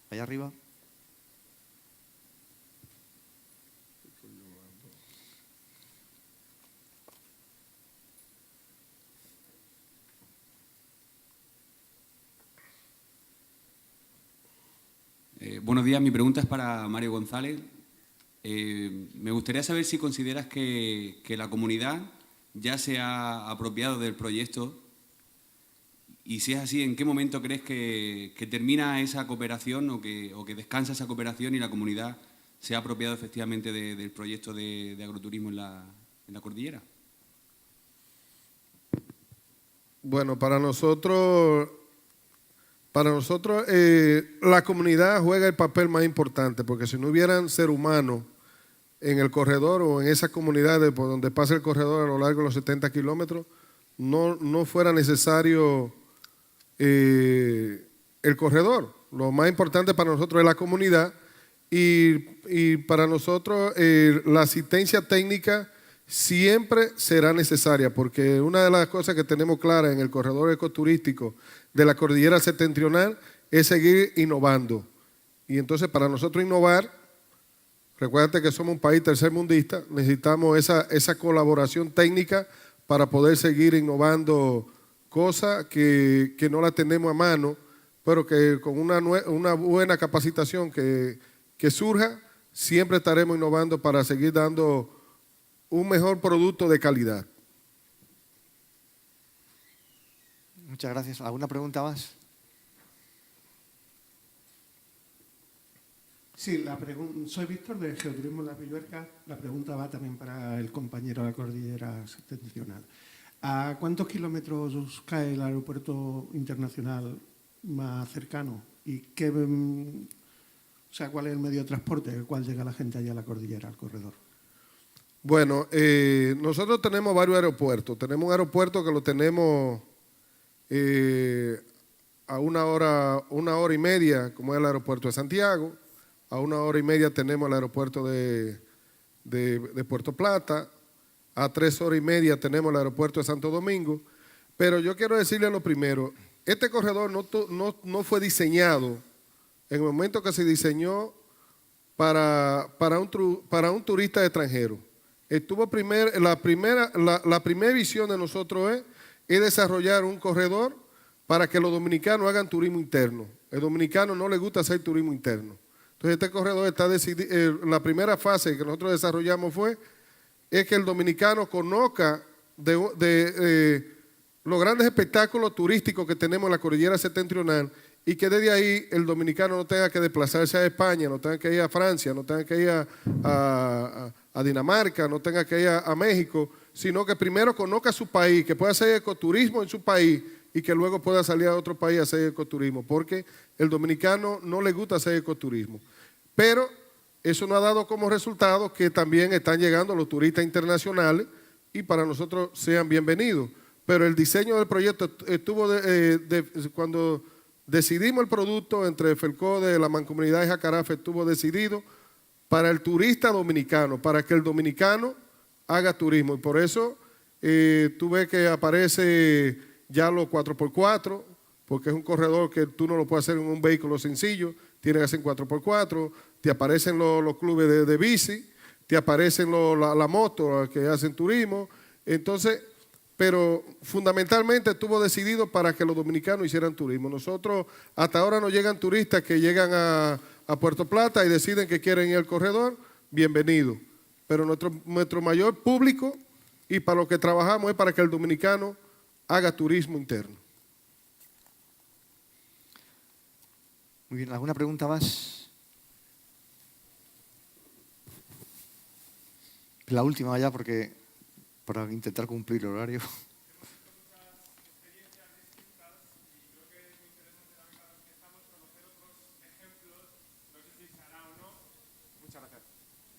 Allá arriba. Buenos días, mi pregunta es para Mario González. Me gustaría saber si consideras que la comunidad ya se ha apropiado del proyecto y si es así, ¿en qué momento crees que termina esa cooperación o que descansa esa cooperación y la comunidad se ha apropiado efectivamente del proyecto de agroturismo en la cordillera? Bueno, para nosotros la comunidad juega el papel más importante, porque si no hubieran ser humanos en el corredor o en esas comunidades por donde pasa el corredor a lo largo de los 70 kilómetros, no fuera necesario el corredor. Lo más importante para nosotros es la comunidad y para nosotros la asistencia técnica siempre será necesaria, porque una de las cosas que tenemos clara en el corredor ecoturístico de la cordillera septentrional es seguir innovando. Y entonces para nosotros innovar, recuérdate que somos un país tercermundista, necesitamos esa colaboración técnica para poder seguir innovando cosas que no las tenemos a mano, pero que con una buena capacitación que surja, siempre estaremos innovando para seguir dando un mejor producto de calidad. Muchas gracias. ¿Alguna pregunta más? Sí, soy Víctor de Geoturismo Las Villuercas. La pregunta va también para el compañero de la cordillera septentrional. ¿A cuántos kilómetros cae el aeropuerto internacional más cercano? ¿Y cuál es el medio de transporte el cual llega la gente allá a la cordillera, al corredor? Bueno, nosotros tenemos varios aeropuertos. Tenemos un aeropuerto que lo tenemos a una hora y media, como es el aeropuerto de Santiago. A 1 hora y media tenemos el aeropuerto de Puerto Plata. A 3 horas y media tenemos el aeropuerto de Santo Domingo. Pero yo quiero decirle lo primero, este corredor no fue diseñado en el momento que se diseñó para un turista extranjero. La primera visión de nosotros es desarrollar un corredor para que los dominicanos hagan turismo interno. El dominicano no le gusta hacer turismo interno. Entonces este corredor está decidido, la primera fase que nosotros desarrollamos es que el dominicano conozca de los grandes espectáculos turísticos que tenemos en la cordillera septentrional y que desde ahí el dominicano no tenga que desplazarse a España, no tenga que ir a Francia, no tenga que ir a Dinamarca, no tenga que ir a México, sino que primero conozca su país, que pueda hacer ecoturismo en su país y que luego pueda salir a otro país a hacer ecoturismo, porque el dominicano no le gusta hacer ecoturismo. Pero eso nos ha dado como resultado que también están llegando los turistas internacionales y para nosotros sean bienvenidos. Pero el diseño del proyecto estuvo cuando decidimos el producto entre FELCODE, la Mancomunidad de Jacarafe, estuvo decidido para el turista dominicano, para que el dominicano haga turismo. Y por eso tú ves que aparece ya los 4x4, porque es un corredor que tú no lo puedes hacer en un vehículo sencillo, tiene que ser en 4x4, te aparecen los clubes de bici, te aparecen la moto que hacen turismo. Entonces, pero fundamentalmente estuvo decidido para que los dominicanos hicieran turismo. Nosotros, hasta ahora nos llegan turistas que llegan a Puerto Plata y deciden que quieren ir al corredor, bienvenido. Pero nuestro mayor público y para lo que trabajamos es para que el dominicano haga turismo interno. Muy bien, ¿alguna pregunta más? La última ya, porque para intentar cumplir el horario.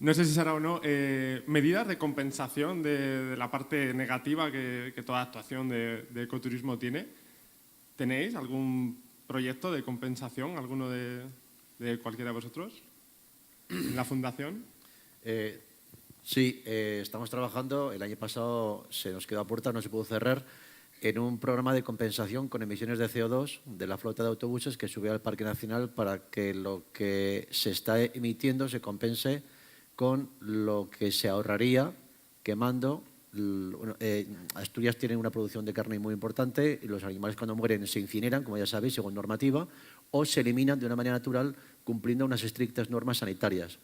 No sé si será o no, medidas de compensación de la parte negativa que toda actuación de ecoturismo tiene. ¿Tenéis algún proyecto de compensación, alguno de cualquiera de vosotros, en la fundación? Sí, estamos trabajando, el año pasado se nos quedó a puerta, no se pudo cerrar, en un programa de compensación con emisiones de CO2 de la flota de autobuses que sube al Parque Nacional para que lo que se está emitiendo se compense con lo que se ahorraría quemando. Asturias tiene una producción de carne muy importante y los animales cuando mueren se incineran, como ya sabéis, según normativa, o se eliminan de una manera natural cumpliendo unas estrictas normas sanitarias.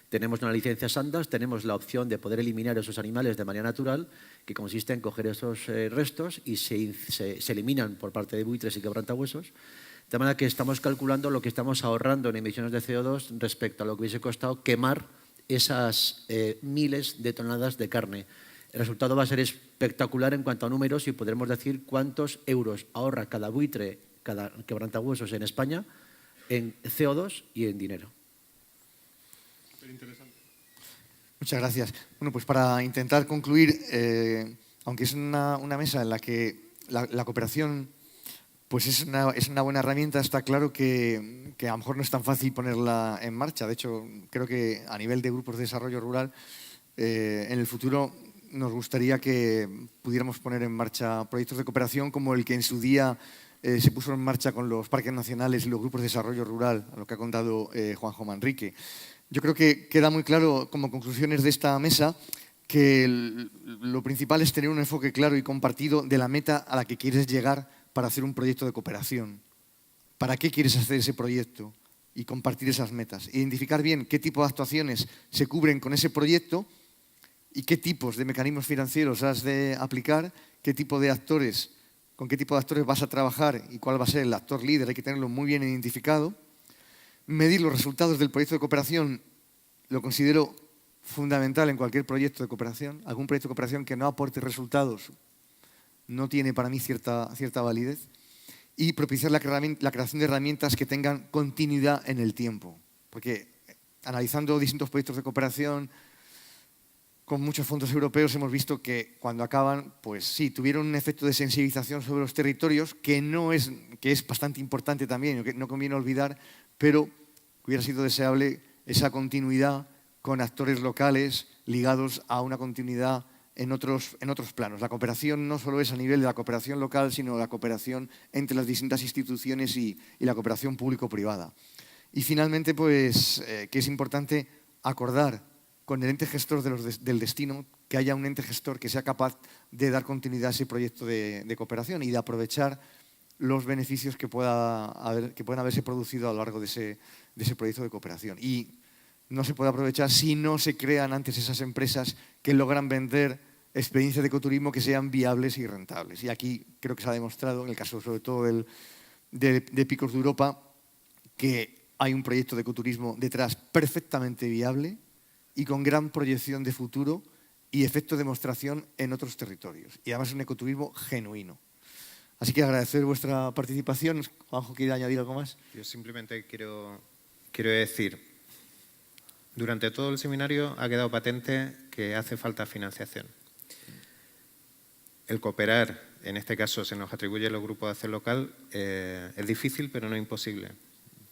Tenemos una licencia Sandas, tenemos la opción de poder eliminar esos animales de manera natural, que consiste en coger esos restos y se eliminan por parte de buitres y quebrantahuesos. De manera que estamos calculando lo que estamos ahorrando en emisiones de CO2 respecto a lo que hubiese costado quemar esas miles de toneladas de carne. El resultado va a ser espectacular en cuanto a números y podremos decir cuántos euros ahorra cada buitre, cada quebrantahuesos en España en CO2 y en dinero. Interesante. Muchas gracias. Bueno, pues para intentar concluir, aunque es una mesa en la que la cooperación pues es una buena herramienta, está claro que a lo mejor no es tan fácil ponerla en marcha. De hecho, creo que a nivel de grupos de desarrollo rural, en el futuro nos gustaría que pudiéramos poner en marcha proyectos de cooperación como el que en su día se puso en marcha con los parques nacionales y los grupos de desarrollo rural, a lo que ha contado Juanjo Manrique. Yo creo que queda muy claro, como conclusiones de esta mesa, que lo principal es tener un enfoque claro y compartido de la meta a la que quieres llegar para hacer un proyecto de cooperación. ¿Para qué quieres hacer ese proyecto? Y compartir esas metas. Identificar bien qué tipo de actuaciones se cubren con ese proyecto y qué tipos de mecanismos financieros has de aplicar, qué tipo de actores con qué tipo de actores vas a trabajar y cuál va a ser el actor líder, hay que tenerlo muy bien identificado. Medir los resultados del proyecto de cooperación lo considero fundamental en cualquier proyecto de cooperación. Algún proyecto de cooperación que no aporte resultados no tiene para mí cierta validez. Y propiciar la creación de herramientas que tengan continuidad en el tiempo. Porque analizando distintos proyectos de cooperación con muchos fondos europeos hemos visto que cuando acaban, pues sí, tuvieron un efecto de sensibilización sobre los territorios que es bastante importante también, que no conviene olvidar, pero hubiera sido deseable esa continuidad con actores locales ligados a una continuidad en otros planos. La cooperación no solo es a nivel de la cooperación local, sino la cooperación entre las distintas instituciones y la cooperación público-privada. Y finalmente, pues, que es importante acordar con el ente gestor del destino, que haya un ente gestor que sea capaz de dar continuidad a ese proyecto de cooperación y de aprovechar los beneficios que puedan haberse producido a lo largo de ese proyecto de cooperación. Y no se puede aprovechar si no se crean antes esas empresas que logran vender experiencias de ecoturismo que sean viables y rentables. Y aquí creo que se ha demostrado, en el caso sobre todo de Picos de Europa, que hay un proyecto de ecoturismo detrás perfectamente viable y con gran proyección de futuro y efecto de demostración en otros territorios. Y además es un ecoturismo genuino. Así que agradecer vuestra participación. Juanjo, ¿quiere añadir algo más? Yo simplemente quiero decir, durante todo el seminario ha quedado patente que hace falta financiación. El cooperar, en este caso se nos atribuye a los grupos de acción local, es difícil pero no imposible.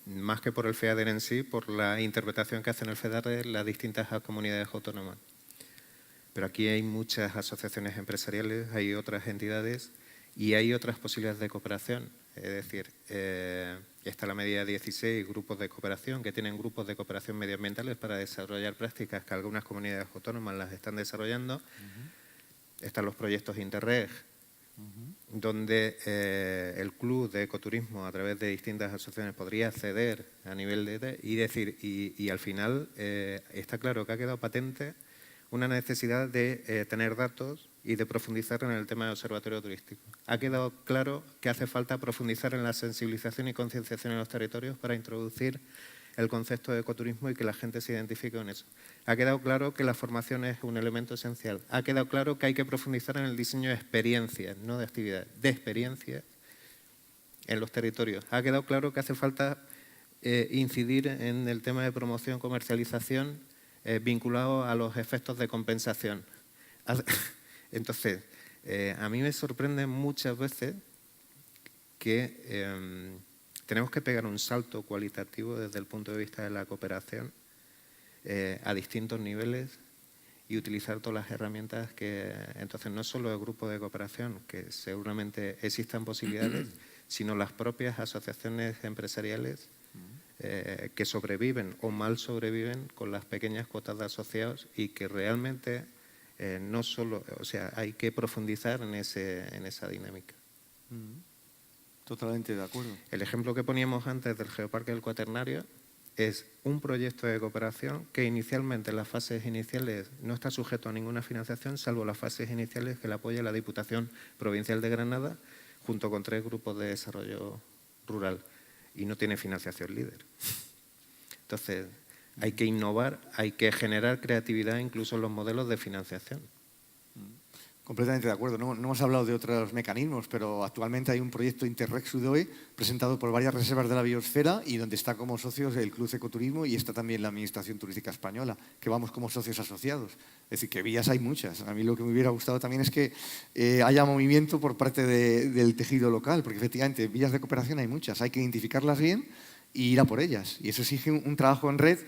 Más que por el FEADER en sí, por la interpretación que hacen el FEDAR las distintas comunidades autónomas. Pero aquí hay muchas asociaciones empresariales, hay otras entidades y hay otras posibilidades de cooperación. Es decir, está la medida 16, grupos de cooperación, que tienen grupos de cooperación medioambientales para desarrollar prácticas que algunas comunidades autónomas las están desarrollando. Están los proyectos Interreg, donde el club de ecoturismo a través de distintas asociaciones podría acceder a nivel de... Y al final está claro que ha quedado patente una necesidad de tener datos y de profundizar en el tema del observatorio turístico. Ha quedado claro que hace falta profundizar en la sensibilización y concienciación en los territorios para introducir el concepto de ecoturismo y que la gente se identifique con eso. Ha quedado claro que la formación es un elemento esencial. Ha quedado claro que hay que profundizar en el diseño de experiencias, no de actividades, de experiencias en los territorios. Ha quedado claro que hace falta incidir en el tema de promoción, comercialización, vinculado a los efectos de compensación. Entonces, a mí me sorprende muchas veces que tenemos que pegar un salto cualitativo desde el punto de vista de la cooperación a distintos niveles y utilizar todas las herramientas que... Entonces, no solo el grupo de cooperación, que seguramente existan posibilidades, sino las propias asociaciones empresariales que sobreviven o mal sobreviven con las pequeñas cuotas de asociados y que realmente no solo... O sea, hay que profundizar en esa dinámica. Totalmente de acuerdo. El ejemplo que poníamos antes del Geoparque del Cuaternario es un proyecto de cooperación que inicialmente en las fases iniciales no está sujeto a ninguna financiación, salvo las fases iniciales que le apoya la Diputación Provincial de Granada, junto con 3 grupos de desarrollo rural, y no tiene financiación líder. Entonces, hay que innovar, hay que generar creatividad incluso en los modelos de financiación. Completamente de acuerdo. No hemos hablado de otros mecanismos, pero actualmente hay un proyecto Interreg Sudoe presentado por varias reservas de la biosfera y donde está como socios el Club Ecoturismo y está también la Administración Turística Española, que vamos como socios asociados. Es decir, que vías hay muchas. A mí lo que me hubiera gustado también es que haya movimiento por parte del tejido local, porque efectivamente vías de cooperación hay muchas. Hay que identificarlas bien e ir a por ellas. Y eso exige un trabajo en red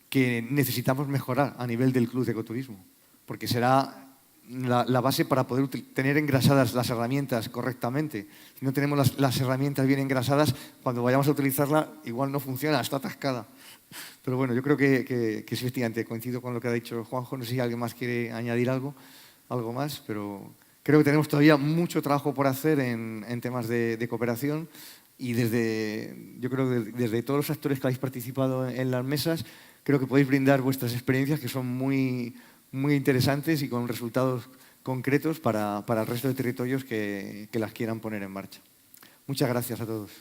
que necesitamos mejorar a nivel del Club de Ecoturismo, porque será la base para poder tener engrasadas las herramientas correctamente. Si no tenemos las herramientas bien engrasadas, cuando vayamos a utilizarla igual no funciona, está atascada. Pero bueno, yo creo que es efectivamente, coincido con lo que ha dicho Juanjo, no sé si alguien más quiere añadir algo más, pero creo que tenemos todavía mucho trabajo por hacer en temas de cooperación y yo creo que desde todos los actores que habéis participado en las mesas, creo que podéis brindar vuestras experiencias que son muy interesantes y con resultados concretos para el resto de territorios que las quieran poner en marcha. Muchas gracias a todos.